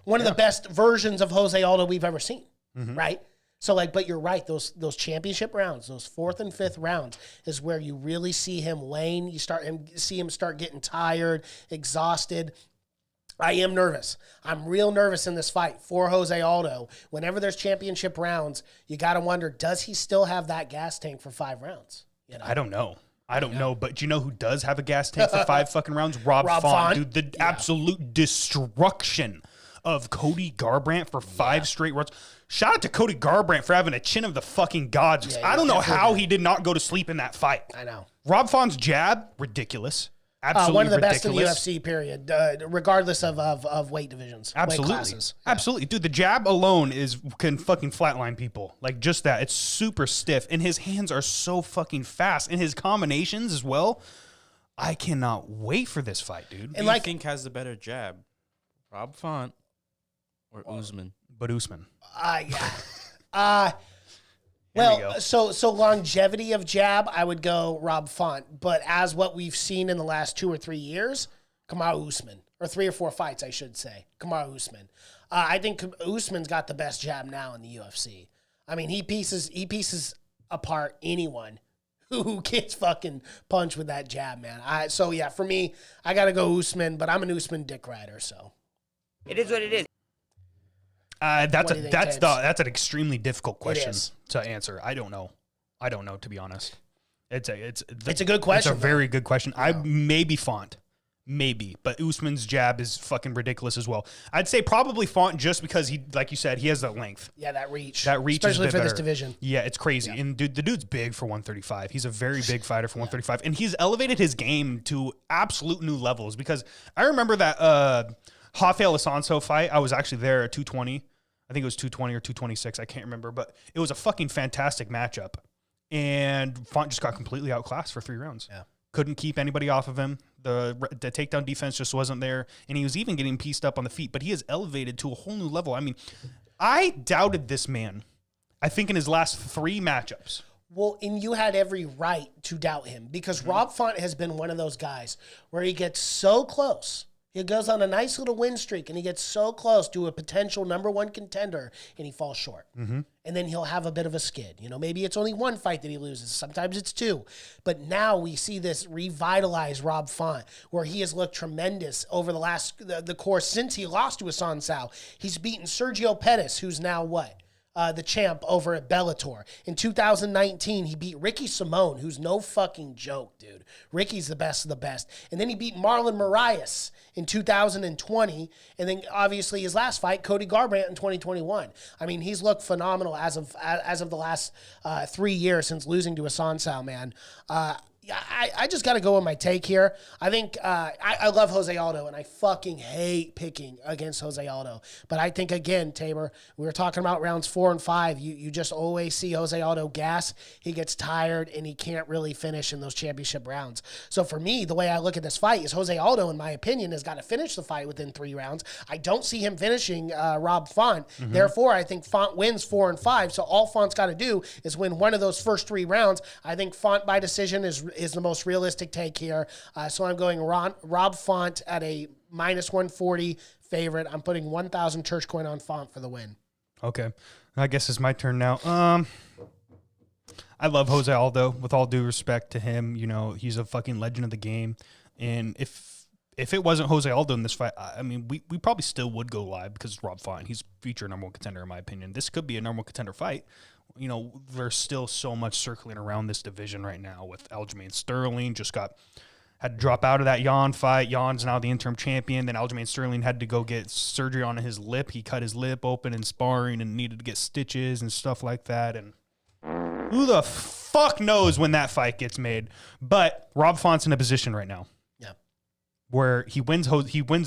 one of the best versions of Jose Aldo we've ever seen. Mm-hmm. Right? So, but you're right. Those championship rounds, those 4th and 5th rounds is where you really see him wane. You see him start getting tired, exhausted. I am nervous. I'm real nervous in this fight for Jose Aldo. Whenever there's championship rounds, you got to wonder, does he still have that gas tank for 5 rounds? You know? I don't know. I don't know. But do you know who does have a gas tank for 5 fucking rounds? Rob Font. Dude, the absolute destruction of Cody Garbrandt for 5 straight rounds. Shout out to Cody Garbrandt for having a chin of the fucking gods. I don't know how he did not go to sleep in that fight. I know. Rob Font's jab, ridiculous. Absolutely one of the ridiculous. best in the UFC, period, regardless of weight divisions, Absolutely. weight classes. Absolutely. Dude, the jab alone can fucking flatline people. Like, just that. It's super stiff, and his hands are so fucking fast, and his combinations as well. I cannot wait for this fight, dude. Who do you think has the better jab? Rob Font or Usman? But Usman. Well, so longevity of jab, I would go Rob Font. But as what we've seen in the last 2 or 3 years, Kamaru Usman. Or 3 or 4 fights, I should say. Kamaru Usman. I think Usman's got the best jab now in the UFC. I mean, he pieces apart anyone who gets fucking punched with that jab, man. So, for me, I got to go Usman, but I'm an Usman dick rider, so. It is what it is. That's an extremely difficult question to answer. I don't know, to be honest. It's a good question. It's a very good question. I maybe Font, but Usman's jab is fucking ridiculous as well. I'd say probably Font just because he, like you said, he has that length. Yeah, that reach. Especially for this division. Yeah, it's crazy. Yeah. And dude, the dude's big for 135. He's a very big fighter for 135, and he's elevated his game to absolute new levels. Because I remember that Rafael Alonso fight. I was actually there at 220. I think it was 220 or 226. I can't remember, but it was a fucking fantastic matchup. And Font just got completely outclassed for 3 rounds. Yeah. Couldn't keep anybody off of him. The takedown defense just wasn't there. And he was even getting pieced up on the feet. But he has elevated to a whole new level. I mean, I doubted this man, I think, in his last 3 matchups. Well, and you had every right to doubt him because Rob Font has been one of those guys where he gets so close. He goes on a nice little win streak, and he gets so close to a potential number 1 contender, and he falls short. Mm-hmm. And then he'll have a bit of a skid. You know, maybe it's only 1 fight that he loses. Sometimes it's 2. But now we see this revitalized Rob Font, where he has looked tremendous over the course since he lost to Hassan Sal. He's beaten Sergio Pettis, who's now what? The champ over at Bellator. In 2019, he beat Ricky Simone, who's no fucking joke, dude. Ricky's the best of the best. And then he beat Marlon Moraes in 2020. And then, obviously, his last fight, Cody Garbrandt in 2021. I mean, he's looked phenomenal as of the last 3 years since losing to Hassan Sal, man. I just got to go with my take here. I think I love Jose Aldo, and I fucking hate picking against Jose Aldo. But I think, again, Tabor, we were talking about rounds 4 and 5. You just always see Jose Aldo gas. He gets tired, and he can't really finish in those championship rounds. So for me, the way I look at this fight is Jose Aldo, in my opinion, has got to finish the fight within 3 rounds. I don't see him finishing Rob Font. Mm-hmm. Therefore, I think Font wins 4 and 5. So all Font's got to do is win one of those first 3 rounds. I think Font by decision is the most realistic take here. So I'm going Rob Font at a -140 favorite. I'm putting 1,000 church coin on Font for the win. Okay. I guess it's my turn now. I love Jose Aldo, with all due respect to him. You know, he's a fucking legend of the game. And if it wasn't Jose Aldo in this fight, I mean, we probably still would go live because it's Rob Font. He's future number 1 contender, in my opinion. This could be a number 1 contender fight. You know, there's still so much circling around this division right now with Aljamain Sterling. Had to drop out of that Jan fight. Jan's now the interim champion. Then Aljamain Sterling had to go get surgery on his lip. He cut his lip open in sparring and needed to get stitches and stuff like that. And who the fuck knows when that fight gets made? But Rob Font's in a position right now. Yeah. where he wins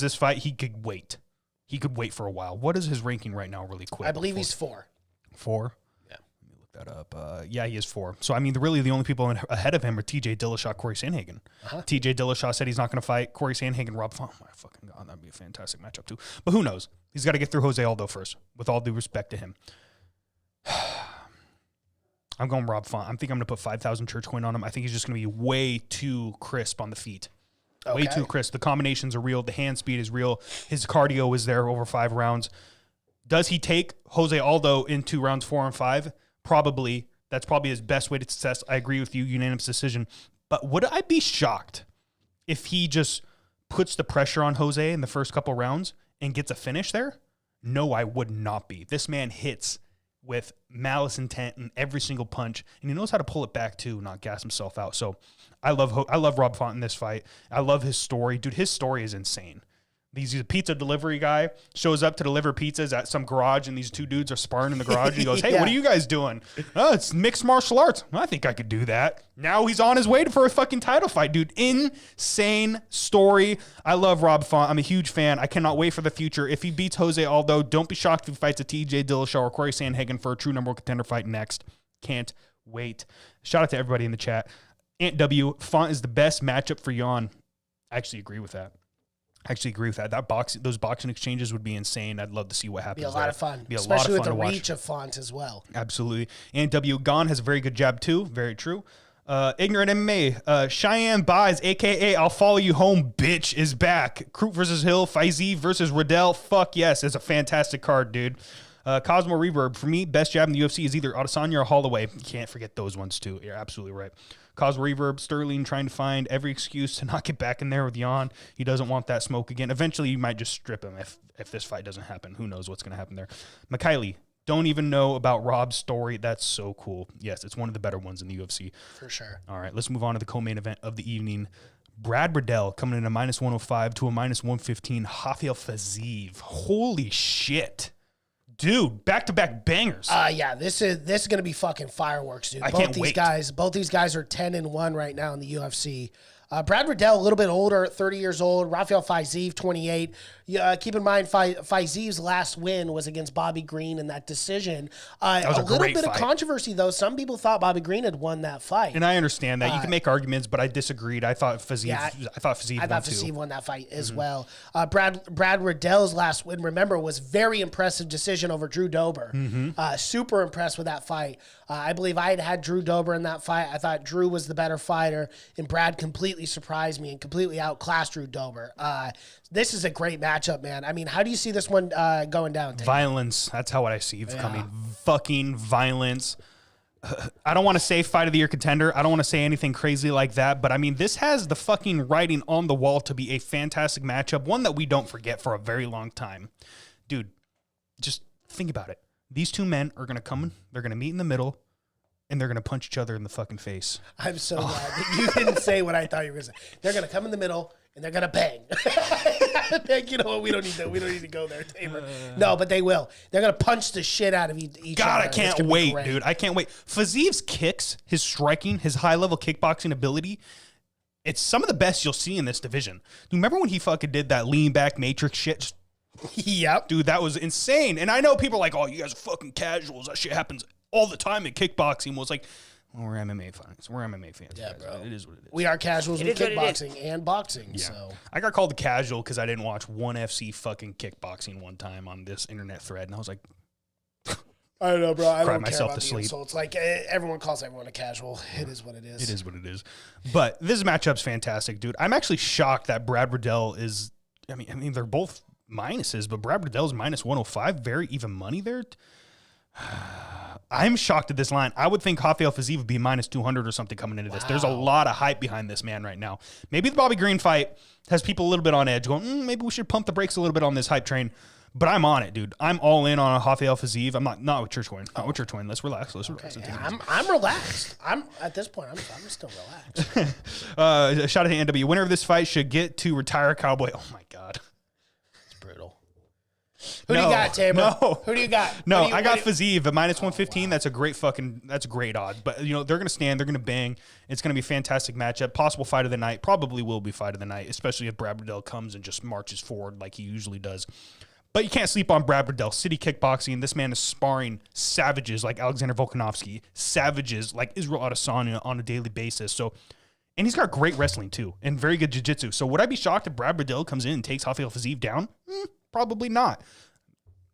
this fight, he could wait. He could wait for a while. What is his ranking right now, really quick? I believe he's 4. 4? Yeah. Let me look that up. Yeah, he is 4. So, I mean, really the only people ahead of him are TJ Dillashaw, Corey Sandhagen. TJ Dillashaw said he's not going to fight. Corey Sandhagen, Rob Font. Oh, my fucking God. That'd be a fantastic matchup, too. But who knows? He's got to get through Jose Aldo first, with all due respect to him. I'm going Rob Font. I think I'm going to put 5,000 church coin on him. I think he's just going to be way too crisp on the feet. Okay. Way too crisp. The combinations are real. The hand speed is real. His cardio is there over 5 rounds. Does he take Jose Aldo into rounds 4 and 5? Probably. That's probably his best way to success. I agree with you. Unanimous decision. But would I be shocked if he just puts the pressure on Jose in the first couple rounds and gets a finish there? No, I would not be. This man hits with malice intent in every single punch, and he knows how to pull it back too, not gas himself out. So I love Rob Font in this fight. I love his story. Dude, his story is insane. He's a pizza delivery guy, shows up to deliver pizzas at some garage, and these 2 dudes are sparring in the garage, and he goes, hey, what are you guys doing? Oh, it's mixed martial arts. I think I could do that. Now he's on his way for a fucking title fight, dude. Insane story. I love Rob Font. I'm a huge fan. I cannot wait for the future. If he beats Jose Aldo, don't be shocked if he fights a TJ Dillashaw or Corey Sandhagen for a true number 1 contender fight next. Can't wait. Shout out to everybody in the chat. Ant W, Font is the best matchup for Jan. I actually agree with that. Those boxing exchanges would be insane. I'd love to see what happens. Be a lot of fun, be a especially lot of fun with the to reach of Font as well. Absolutely. And W. Gon has a very good jab too. Very true. Ignorant MMA. Cheyenne Buys, a.k.a. I'll follow you home, bitch, is back. Kroot versus Hill. Faizi versus Riddell. Fuck yes. It's a fantastic card, dude. Cosmo Reverb. For me, best jab in the UFC is either Adesanya or Holloway. You can't forget those ones too. You're absolutely right. Cosmo Reverb. Sterling trying to find every excuse to not get back in there with Jan. He doesn't want that smoke again. Eventually, you might just strip him if this fight doesn't happen. Who knows what's going to happen there. Mikhaili. Don't even know about Rob's story. That's so cool. Yes, it's one of the better ones in the UFC. For sure. All right, let's move on to the co-main event of the evening. Brad Riddell coming in a -105 to a -115. Rafael Fiziev. Holy shit. Dude, back-to-back bangers. Yeah, this is going to be fucking fireworks, dude. Both these guys are 10-1 right now in the UFC. Brad Riddell, a little bit older, 30 years old. Rafael Fiziev, 28. Keep in mind, Fiziev's last win was against Bobby Green in that decision. That was a little great bit fight. of controversy, though. Some people thought Bobby Green had won that fight. And I understand that. You can make arguments, but I disagreed. I thought Fiziev won that fight as well. Brad Riddell's last win, remember, was very impressive decision over Drew Dober. Super impressed with that fight. I believe I had Drew Dober in that fight. I thought Drew was the better fighter, and Brad completely surprised me and completely outclassed Drew Dober. This is a great matchup, man. I mean, how do you see this one going down? Taylor? Violence. That's how I see it coming. Fucking violence. I don't want to say fight of the year contender. I don't want to say anything crazy like that, but I mean, this has the fucking writing on the wall to be a fantastic matchup, one that we don't forget for a very long time. Dude, just think about it. These two men are going to come, they're going to meet in the middle, and they're going to punch each other in the fucking face. I'm so glad that you didn't say what I thought you were going to say. They're going to come in the middle, and they're going to bang. You know what? We don't need to go there, Tamer. No, but they will. They're going to punch the shit out of each other. God, I can't wait, dude. I can't wait. Fiziev's kicks, his striking, his high-level kickboxing ability, it's some of the best you'll see in this division. You remember when he fucking did that lean-back matrix shit? Just, yep. Dude, that was insane. And I know people are like, oh, you guys are fucking casuals. That shit happens all the time in kickboxing. Well, it's like, well, we're MMA fans. We're MMA fans. Yeah, guys. bro. It is what it is. We are casuals with kickboxing and boxing. Yeah. So I got called casual because I didn't watch ONE FC fucking kickboxing one time on this internet thread. And I was like, I don't know, bro. I don't myself care about to the sleep. insults. Like, everyone calls everyone a casual. It is what it is. It is what it is. But this matchup's fantastic, dude. I'm actually shocked that Brad Riddell is, I mean, they're both minuses, but Brad Riddell's -105, very even money there. I'm shocked at this line. I would think Rafael Fiziev would be -200 or something coming into this. There's a lot of hype behind this man right now. Maybe the Bobby Green fight has people a little bit on edge going, maybe we should pump the brakes a little bit on this hype train. But I'm on it, dude. I'm all in on a Rafael Fiziev. I'm not with Church Coin. Not with Church Coin. Let's relax. Let's relax. Yeah, I'm relaxed. At this point, I'm still relaxed. Shout out to NW. Winner of this fight should get to retire Cowboy. Oh my God. It's brutal. Who do you got, Tabor? No. Who do you got? No, Who do you- I got who do Fiziev at minus 115. That's a great odds. But they're gonna stand, they're gonna bang. It's gonna be a fantastic matchup. Possible fight of the night. Probably will be fight of the night, especially if Brad Riddell comes and just marches forward like he usually does. But you can't sleep on Brad Riddell. City Kickboxing. This man is sparring savages like Alexander Volkanovski, savages like Israel Adesanya on a daily basis. And he's got great wrestling too, and very good jiu-jitsu. So would I be shocked if Brad Riddell comes in and takes Rafael Fiziev down? Probably not.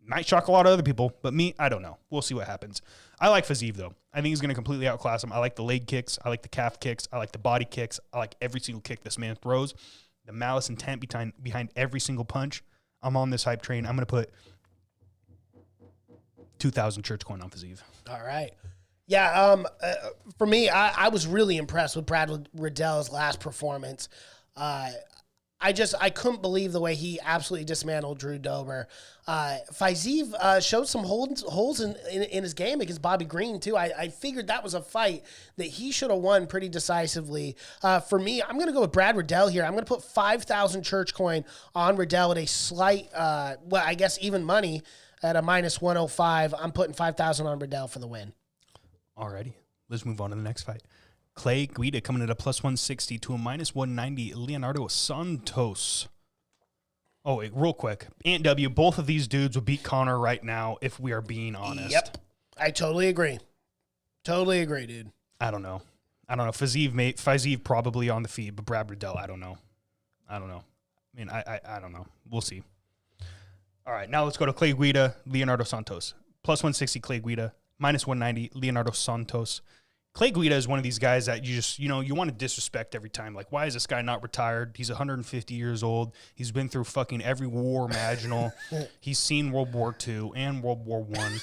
Might shock a lot of other people, but me, I don't know. We'll see what happens. I like Fiziev, though. I think he's going to completely outclass him. I like the leg kicks. I like the calf kicks. I like the body kicks. I like every single kick this man throws. The malice intent behind every single punch. I'm on this hype train. I'm going to put 2,000 church coin on Fiziev. All right. Yeah, for me, I was really impressed with Brad Riddell's last performance. I couldn't believe the way he absolutely dismantled Drew Dober. Fiziev showed some holes in his game against Bobby Green, too. I figured that was a fight that he should have won pretty decisively. For me, I'm going to go with Brad Riddell here. I'm going to put 5,000 church coin on Riddell at a slight, I guess even money at a minus 105. I'm putting 5,000 on Riddell for the win. Alrighty, let's move on to the next fight. Clay Guida coming at a plus 160 to a minus 190. Leonardo Santos. Oh, wait, real quick. Ant W, both of these dudes would beat Connor right now if we are being honest. Yep. I totally agree. Totally agree, dude. I don't know. Fiziev probably on the feed, but Brad Riddell, I don't know. I mean, I don't know. We'll see. All right, now let's go to Clay Guida, Leonardo Santos. Plus 160 Clay Guida, minus 190 Leonardo Santos. Clay Guida is one of these guys that you just, you want to disrespect every time. Like, why is this guy not retired? He's 150 years old. He's been through fucking every war imaginable. He's seen World War II and World War I.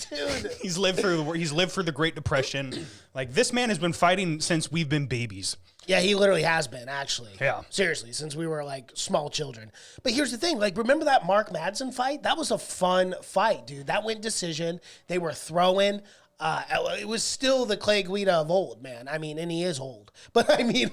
Dude. He's lived through the Great Depression. Like, this man has been fighting since we've been babies. Yeah, he literally has been, actually. Yeah. Seriously, since we were, small children. But here's the thing. Remember that Mark Madsen fight? That was a fun fight, dude. That went decision. They were throwing. It was still the Clay Guida of old, man. I mean, and he is old. But, I mean,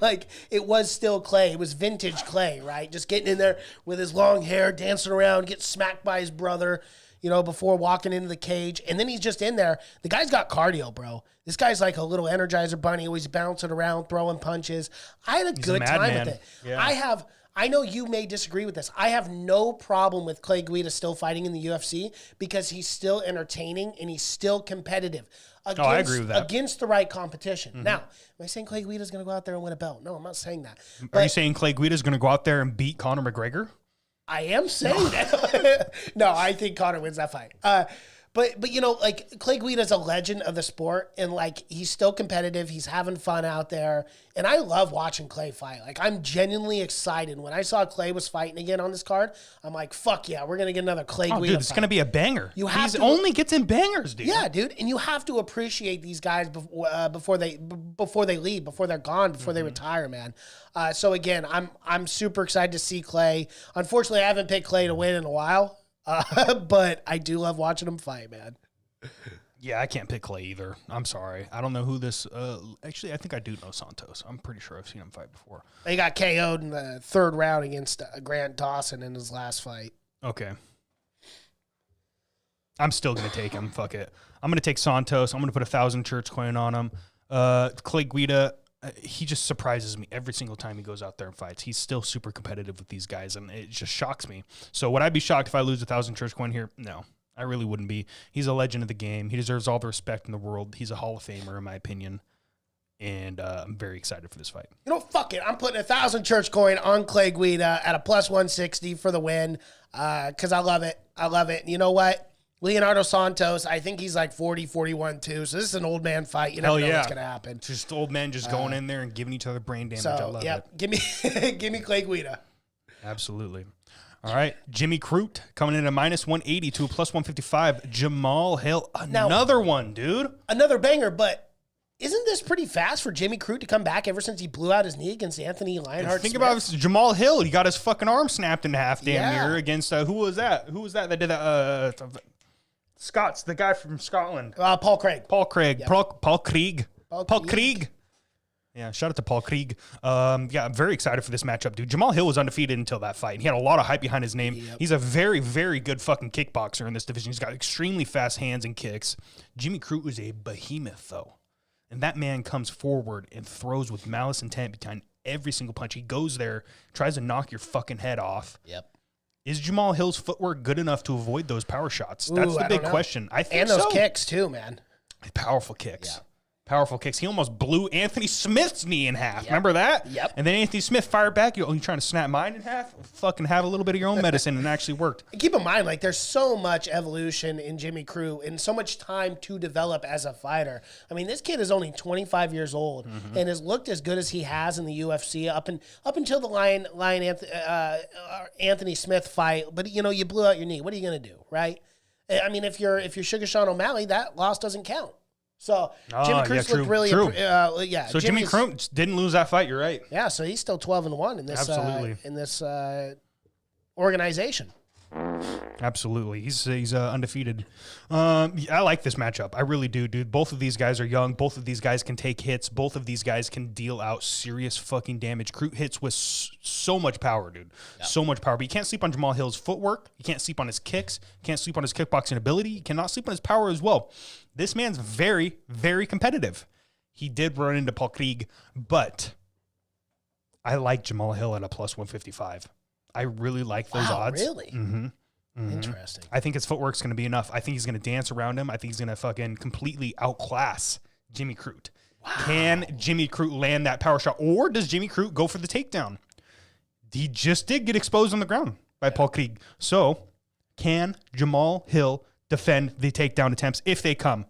it was still Clay. It was vintage Clay, right? Just getting in there with his long hair, dancing around, getting smacked by his brother, before walking into the cage. And then he's just in there. The guy's got cardio, bro. This guy's like a little Energizer bunny, always bouncing around, throwing punches. I had a good time with it. Yeah. I know you may disagree with this. I have no problem with Clay Guida still fighting in the UFC because he's still entertaining and he's still competitive. I agree with that. Against the right competition. Mm-hmm. Now, am I saying Clay Guida's going to go out there and win a belt? No, I'm not saying that. Are you saying Clay Guida's going to go out there and beat Conor McGregor? I am saying that. No, I think Conor wins that fight. But Clay Guida's a legend of the sport, and he's still competitive. He's having fun out there, and I love watching Clay fight. I'm genuinely excited when I saw Clay was fighting again on this card. I'm like, fuck yeah, we're gonna get another Clay Guida. Dude, it's gonna be a banger. Only gets in bangers, dude. Yeah, dude, and you have to appreciate these guys before they leave, before they're gone, before they retire, man. So again, I'm super excited to see Clay. Unfortunately, I haven't picked Clay to win in a while. But I do love watching him fight, man. Yeah, I can't pick Clay either. I'm sorry. I don't know who this... actually, I think I do know Santos. I'm pretty sure I've seen him fight before. He got KO'd in the third round against Grant Dawson in his last fight. Okay. I'm still going to take him. Fuck it. I'm going to take Santos. I'm going to put 1,000 church coin on him. Clay Guida... he just surprises me every single time he goes out there and fights. He's still super competitive with these guys, and it just shocks me. So would I be shocked if I lose 1,000 church coin here? No, I really wouldn't be. He's a legend of the game. He deserves all the respect in the world. He's a Hall of Famer, in my opinion, and I'm very excited for this fight. Fuck it. I'm putting 1,000 church coin on Clay Guida at a plus 160 for the win because I love it. I love it. And you know what? Leonardo Santos, I think he's 40, 41 too. So this is an old man fight. You never know what's going to happen. Just old men just going in there and giving each other brain damage. I love it. Give me Clay Guida. Absolutely. All right. Jimmy Crute coming in at minus 180 to a plus 155. Jamal Hill. Another one, dude. Another banger, but isn't this pretty fast for Jimmy Crute to come back ever since he blew out his knee against Anthony Lionheart? Think about this, Jamal Hill. He got his fucking arm snapped in half damn near against, who was that? Who was that did that? Scott's the guy from Scotland. Paul Craig. Paul Craig. Yep. Paul Krieg. Yeah, shout out to Paul Krieg. Yeah, I'm very excited for this matchup, dude. Jamal Hill was undefeated until that fight. He had a lot of hype behind his name. Yep. He's a very, very good fucking kickboxer in this division. He's got extremely fast hands and kicks. Jimmy Crute is a behemoth, though. And that man comes forward and throws with malice intent behind every single punch. He goes there, tries to knock your fucking head off. Yep. Is Jamal Hill's footwork good enough to avoid those power shots? That's the big question. I think and those kicks, too, man. Powerful kicks. Yeah. Powerful kicks. He almost blew Anthony Smith's knee in half. Yep. Remember that? Yep. And then Anthony Smith fired back. You're trying to snap mine in half? Fucking have a little bit of your own medicine, and it actually worked. And keep in mind, like, there's so much evolution in Jimmy Crute and so much time to develop as a fighter. I mean, this kid is only 25 years old and has looked as good as he has in the UFC up until the Anthony Smith fight. But, you know, you blew out your knee. What are you going to do, right? I mean, if you're Sugar Sean O'Malley, that loss doesn't count. So Jimmy Crute looked really, So Jimmy Crute didn't lose that fight. You're right. Yeah, so he's still 12-1 in this organization. Absolutely, he's undefeated. I like this matchup. I really do, dude. Both of these guys are young. Both of these guys can take hits. Both of these guys can deal out serious fucking damage. Crute hits with so much power, dude. Yep. So much power. But you can't sleep on Jamal Hill's footwork. You can't sleep on his kicks. You can't sleep on his kickboxing ability. You cannot sleep on his power as well. This man's very, very competitive. He did run into Paul Krieg, but I like Jamal Hill at a plus 155. I really like those odds. Really? Mm-hmm. Mm-hmm. Interesting. I think his footwork's going to be enough. I think he's going to dance around him. I think he's going to fucking completely outclass Jimmy Crute. Wow. Can Jimmy Crute land that power shot, or does Jimmy Crute go for the takedown? He just did get exposed on the ground by Paul Krieg. So, can Jamal Hill defend the takedown attempts if they come?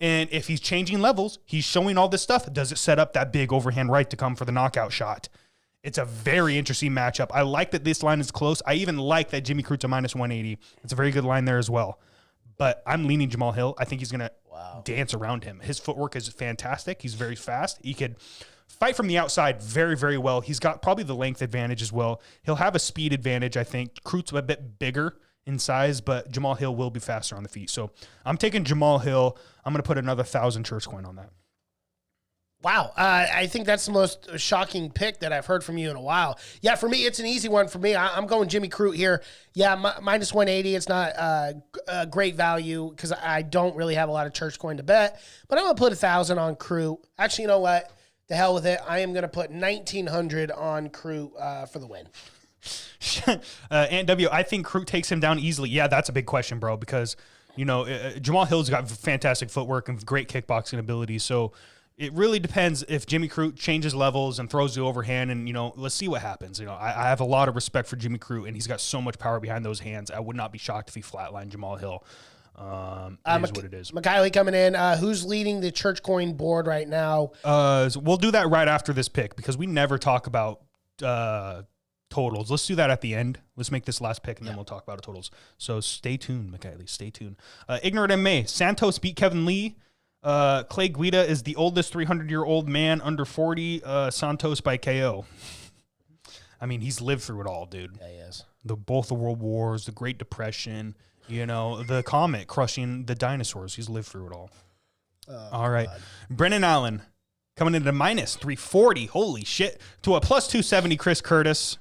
And if he's changing levels, he's showing all this stuff, does it set up that big overhand right to come for the knockout shot? It's a very interesting matchup. I like that this line is close. I even like that Jimmy Crute's a minus 180. It's a very good line there as well. But I'm leaning Jamal Hill. I think he's going to dance around him. His footwork is fantastic. He's very fast. He could fight from the outside very, very well. He's got probably the length advantage as well. He'll have a speed advantage, I think. Crute's a bit bigger in size, but Jamal Hill will be faster on the feet. So I'm taking Jamal Hill. I'm going to put another 1,000 church coin on that. Wow. I think that's the most shocking pick that I've heard from you in a while. Yeah, for me, it's an easy one for me. I'm going Jimmy Crute here. Yeah, minus 180. It's not a great value because I don't really have a lot of church coin to bet, but I'm going to put 1,000 on Crute. Actually, you know what? The hell with it. I am going to put 1,900 on Crute for the win. Ant W, I think Crute takes him down easily. Yeah, that's a big question, bro, because, you know, Jamal Hill's got fantastic footwork and great kickboxing ability, so it really depends if Jimmy Crute changes levels and throws the overhand, and, you know, let's see what happens. You know, I have a lot of respect for Jimmy Crute, and he's got so much power behind those hands. I would not be shocked if he flatlined Jamal Hill. It is what it is. McKiley coming in. Who's leading the church coin board right now? So we'll do that right after this pick because we never talk about totals. Let's do that at the end. Let's make this last pick, and then we'll talk about the totals. So stay tuned, McKiley. Stay tuned. Ignorant MMA. Santos beat Kevin Lee. Clay Guida is the oldest 300-year-old man under 40. Santos by KO. I mean, he's lived through it all, dude. Yeah, he is. Both the world wars, the Great Depression, you know, the comet crushing the dinosaurs. He's lived through it all. All right. God. Brennan Allen coming into minus 340. Holy shit. To a plus 270, Chris Curtis.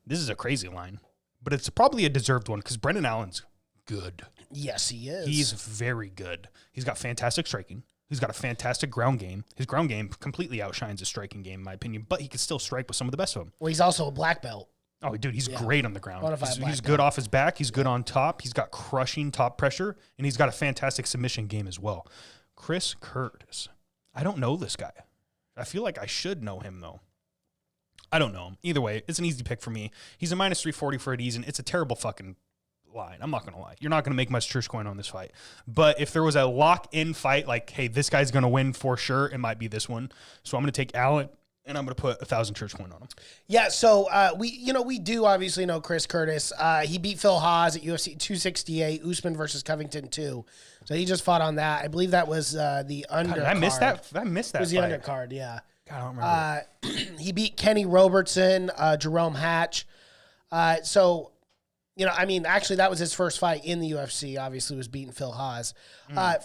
This is a crazy line, but it's probably a deserved one because Brennan Allen's good. Yes, he is. He's very good. He's got fantastic striking. He's got a fantastic ground game. His ground game completely outshines his striking game, in my opinion, but he can still strike with some of the best of them. Well, he's also a black belt. Oh, dude, he's great on the ground. He's good off his back. He's good on top. He's got crushing top pressure, and he's got a fantastic submission game as well. Chris Curtis. I don't know this guy. I feel like I should know him, though. I don't know him. Either way, it's an easy pick for me. He's a minus 340 for a reason. It's a terrible fucking line. I'm not going to lie. You're not going to make much church coin on this fight. But if there was a lock-in fight, like, hey, this guy's going to win for sure, it might be this one. So I'm going to take Allen, and I'm going to put 1,000 church coin on him. Yeah, so we do obviously know Chris Curtis. He beat Phil Haas at UFC 268, Usman versus Covington 2. So he just fought on that. I believe that was the undercard. God, I missed that. I missed that. It was fight. the undercard, yeah. God, I don't remember. He beat Kenny Robertson, Jerome Hatch. So You know, I mean, actually, that was his first fight in the UFC. Obviously, was beating Phil Haas.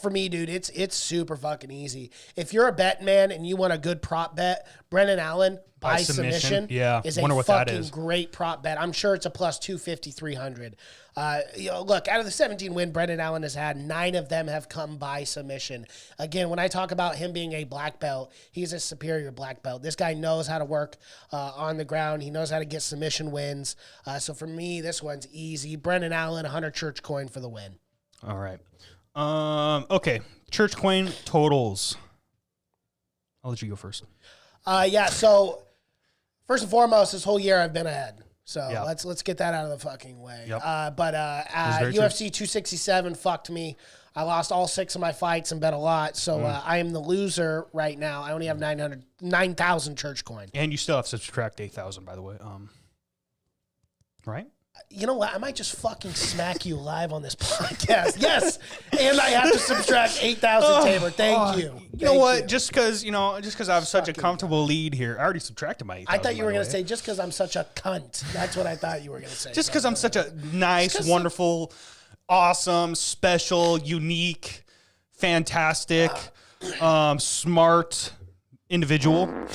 For me, dude, it's super fucking easy. If you're a bet man and you want a good prop bet, Brendan Allen by submission Yeah. is Wonder a what that fucking is. great prop bet. I'm sure it's a plus 250, 300. You know, look, out of the 17 win Brendan Allen has had, 9 of them have come by submission. Again, when I talk about him being a black belt, he's a superior black belt. This guy knows how to work on the ground. He knows how to get submission wins. So for me, this one's easy. Brendan Allen, 100 church coin for the win. All right. Okay. Church coin totals. I'll let you go first. Yeah, so first and foremost, this whole year I've been ahead. So Yep. let's get that out of the fucking way. Yep. But very true. UFC 267 fucked me. I lost all 6 of my fights and bet a lot. So I am the loser right now. I only have 9,000 church coin. And you still have to subtract 8,000, by the way. Right? You know what? I might just fucking smack you live on this podcast. Yes. And I have to subtract 8,000, Tabor. Thank you. You know Thank what? you. Just because I have such a comfortable lead here, I already subtracted my 8,000. I thought you were going to say, just because I'm such a cunt. That's what I thought you were going to say. Just because I'm such a nice, wonderful, awesome, special, unique, fantastic, smart individual.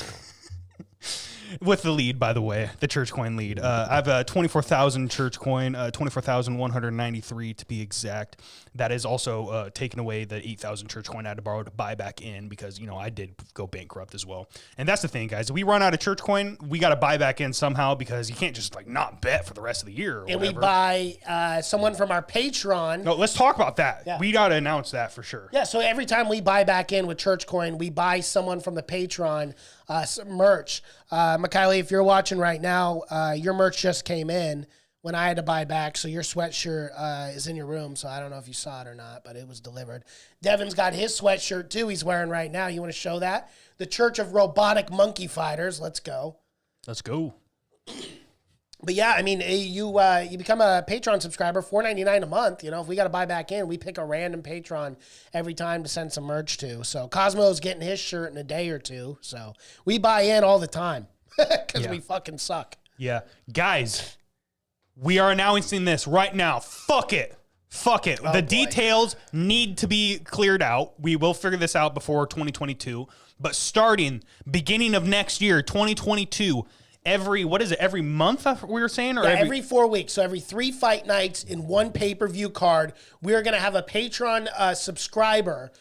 With the lead, by the way, the church coin lead. I have a 24,000 church coin, 24,193 to be exact. That is also taking away the 8,000 church coin I had to borrow to buy back in because, you know, I did go bankrupt as well. And that's the thing, guys. If we run out of church coin, we got to buy back in somehow because you can't just like not bet for the rest of the year. Or and whatever. we buy someone from our Patreon. No, let's talk about that. Yeah. We got to announce that for sure. Yeah, so every time we buy back in with church coin, we buy someone from the Patreon some merch. Mikhaili, if you're watching right now, your merch just came in when I had to buy back, so your sweatshirt is in your room, so I don't know if you saw it or not, but it was delivered. Devin's got his sweatshirt, too, he's wearing right now. You want to show that? The Church of Robotic Monkey Fighters. Let's go. Let's go. But yeah, I mean, you become a Patreon subscriber, $4.99 a month. You know, if we got to buy back in, we pick a random Patreon every time to send some merch to. So Cosmo's getting his shirt in a day or two. So we buy in all the time because we fucking suck. Yeah. Guys, we are announcing this right now. Fuck it. Fuck it. The details need to be cleared out. We will figure this out before 2022. But starting beginning of next year, 2022, every month we were saying? Or every 4 weeks. So every 3 fight nights in one pay-per-view card, we're going to have a Patreon subscriber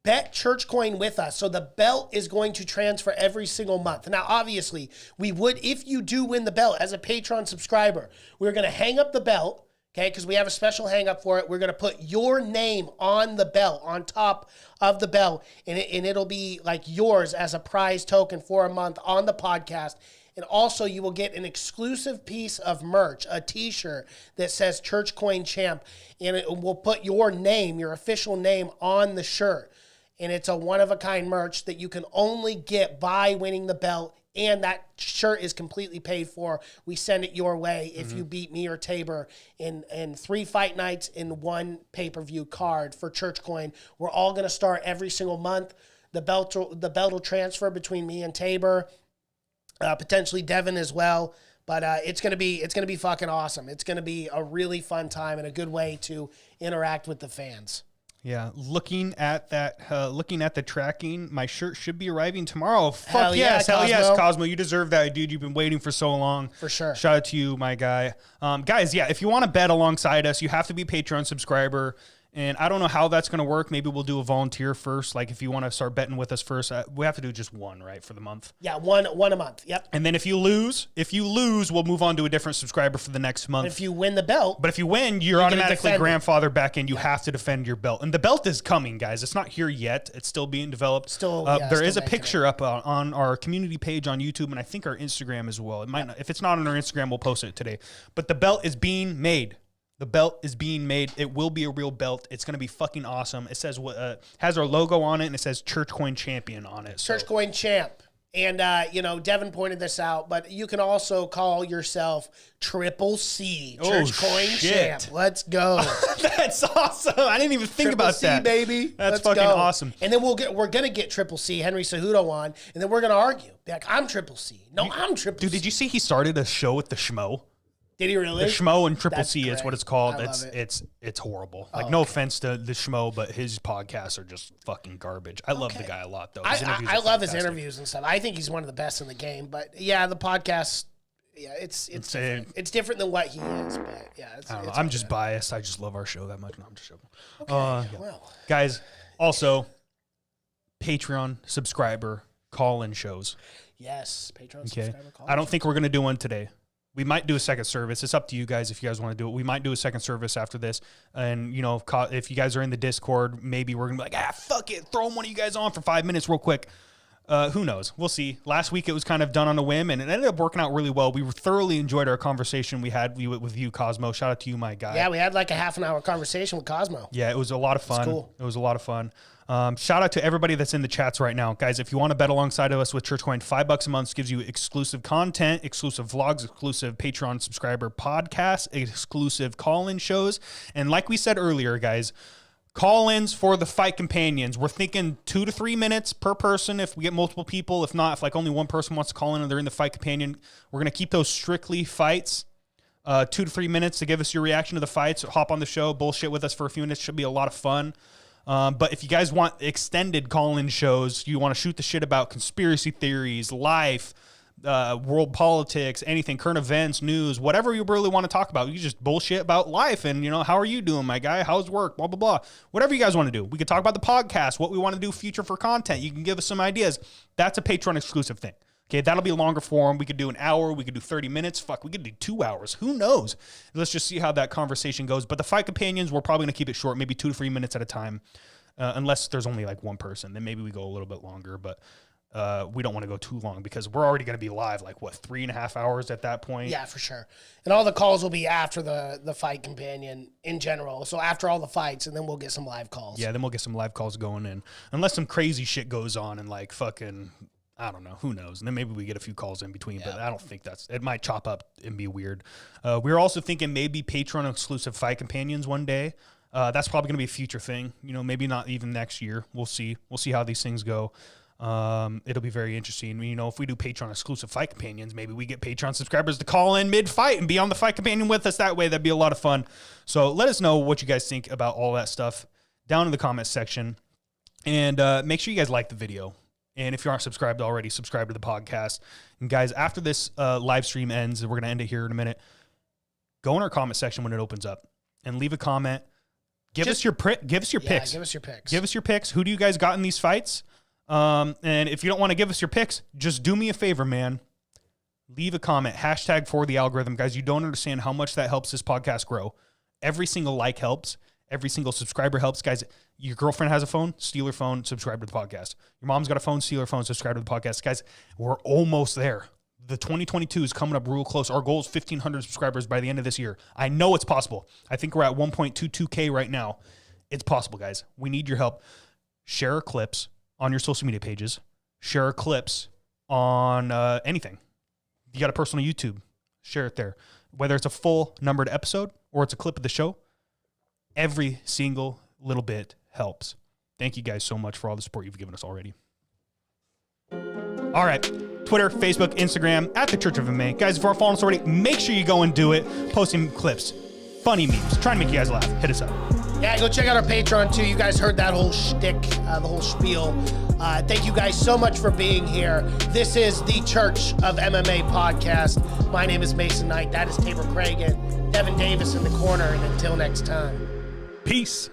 bet church coin with us. So the belt is going to transfer every single month. Now, obviously, we would, if you do win the belt as a Patreon subscriber, we're going to hang up the belt, okay, because we have a special hang up for it. We're going to put your name on the belt, on top of the belt, and it'll be like yours as a prize token for a month on the podcast. And also, you will get an exclusive piece of merch, a T-shirt that says Church Coin Champ, and it will put your name, your official name, on the shirt. And it's a one-of-a-kind merch that you can only get by winning the belt, and that shirt is completely paid for. We send it your way if you beat me or Tabor in 3 fight nights in one pay-per-view card for Church Coin. We're all going to start every single month. The belt will transfer between me and Tabor. Potentially Devin as well, but it's gonna be fucking awesome. It's gonna be a really fun time and a good way to interact with the fans. Yeah, looking at the tracking, my shirt should be arriving tomorrow. Hell Fuck yeah, yes, hell Cosmo. yes, Cosmo, you deserve that, dude. You've been waiting for so long. For sure. Shout out to you, my guy. Guys, yeah, if you want to bet alongside us, you have to be a Patreon subscriber. And I don't know how that's going to work. Maybe we'll do a volunteer first. Like if you want to start betting with us first, we have to do just one, right, for the month. Yeah, one a month. Yep. And then if you lose, we'll move on to a different subscriber for the next month. And if you win the belt, But if you win, you're automatically defend it. grandfathered back in. You have to defend your belt. And the belt is coming, guys. It's not here yet. It's still being developed. There is a picture up on our community page on YouTube and I think our Instagram as well. It might not, if it's not on our Instagram, we'll post it today. But the belt is being made. The belt is being made. It will be a real belt. It's going to be fucking awesome. It says has our logo on it, and it says Church Coin Champion on it. Church Coin Champ. And, Devin pointed this out, but you can also call yourself Triple C, Church Coin shit. Champ. Let's go. That's awesome. I didn't even think Triple about C, that. baby. That's Let's fucking go. awesome. And then we're gonna get Triple C, Henry Cejudo on, and then we're gonna argue. Be like, I'm Triple C. No, I'm Triple C. Dude, did you see he started a show with the Schmo? Did he really? The Schmo and Triple That's C is great. what it's called. I love It's horrible. Like, Oh, no okay. offense to the Schmo, but his podcasts are just fucking garbage. I love the guy a lot, though. His interviews I are love his fantastic. interviews and stuff. I think he's one of the best in the game. But yeah, the podcast, yeah, it's different. It's different than what he is. But yeah, I don't know. it's I'm all just good. biased. I just love our show that much. No, I'm just joking. Okay, well, Guys, also, Patreon subscriber call-in shows. yes, Patreon Okay. subscriber call. I don't think we're going to do one today. We might do a second service. It's up to you guys if you guys want to do it. We might do a second service after this. And, you know, if you guys are in the Discord, maybe we're going to be like, fuck it. Throw one of you guys on for 5 minutes real quick. Who knows? We'll see. Last week it was kind of done on a whim, and it ended up working out really well. We thoroughly enjoyed our conversation we had with you, Cosmo. Shout out to you, my guy. Yeah, we had like a half an hour conversation with Cosmo. Yeah, it was a lot of fun. cool. It was a lot of fun. Shout out to everybody that's in the chats right now. Guys, if you want to bet alongside of us with Churchcoin, $5 a month gives you exclusive content, exclusive vlogs, exclusive Patreon subscriber podcasts, exclusive call-in shows. And like we said earlier, guys, call-ins for the fight companions. We're thinking 2 to 3 minutes per person if we get multiple people. If not, if like only one person wants to call in and they're in the fight companion, we're going to keep those strictly fights. 2 to 3 minutes to give us your reaction to the fights. Hop on the show, bullshit with us for a few minutes. Should be a lot of fun. But if you guys want extended call-in shows, you want to shoot the shit about conspiracy theories, life, world politics, anything, current events, news, whatever you really want to talk about. You just bullshit about life and, you know, how are you doing, my guy? How's work? Blah, blah, blah. Whatever you guys want to do. We could talk about the podcast, what we want to do future for content. You can give us some ideas. That's a Patreon exclusive thing. Okay, that'll be a longer form. We could do an hour. We could do 30 minutes. Fuck, we could do 2 hours. Who knows? Let's just see how that conversation goes. But the fight companions, we're probably going to keep it short, maybe 2 to 3 minutes at a time, unless there's only like one person. Then maybe we go a little bit longer. But we don't want to go too long because we're already going to be live like, 3.5 hours at that point? Yeah, for sure. And all the calls will be after the fight companion in general. So after all the fights, and then we'll get some live calls. Yeah, then we'll get some live calls going in. Unless some crazy shit goes on and like fucking... I don't know. Who knows? And then maybe we get a few calls in between, but I don't think it might chop up and be weird. We're also thinking maybe Patreon exclusive fight companions one day. That's probably going to be a future thing. You know, maybe not even next year. We'll see. We'll see how these things go. It'll be very interesting. You know, if we do Patreon exclusive fight companions, maybe we get Patreon subscribers to call in mid-fight and be on the fight companion with us that way. That'd be a lot of fun. So let us know what you guys think about all that stuff down in the comments section. And make sure you guys like the video. And if you aren't subscribed already, subscribe to the podcast. And guys, after this live stream ends, we're going to end it here in a minute. Go in our comment section when it opens up and leave a comment. Give us your picks. Give us your picks. Give us your picks. Who do you guys got in these fights? And if you don't want to give us your picks, just do me a favor, man. Leave a comment. # for the algorithm. Guys, you don't understand how much that helps this podcast grow. Every single like helps. Every single subscriber helps. Guys, your girlfriend has a phone, steal her phone, subscribe to the podcast. Your mom's got a phone, steal her phone, subscribe to the podcast. Guys, we're almost there. The 2022 is coming up real close. Our goal is 1,500 subscribers by the end of this year. I know it's possible. I think we're at 1.22K right now. It's possible, guys. We need your help. Share our clips on your social media pages. Share our clips on anything. You got a personal YouTube, share it there. Whether it's a full numbered episode or it's a clip of the show, every single little bit helps. Thank you guys so much for all the support you've given us already. All right. Twitter, Facebook, Instagram, at the Church of MMA. Guys, if you aren't following us already, make sure you go and do it. Posting clips, funny memes, trying to make you guys laugh. Hit us up. Yeah, go check out our Patreon too. You guys heard that whole shtick, the whole spiel. Thank you guys so much for being here. This is the Church of MMA podcast. My name is Mason Knight. That is Tabor Cragen. Devin Davis in the corner. And until next time. Peace.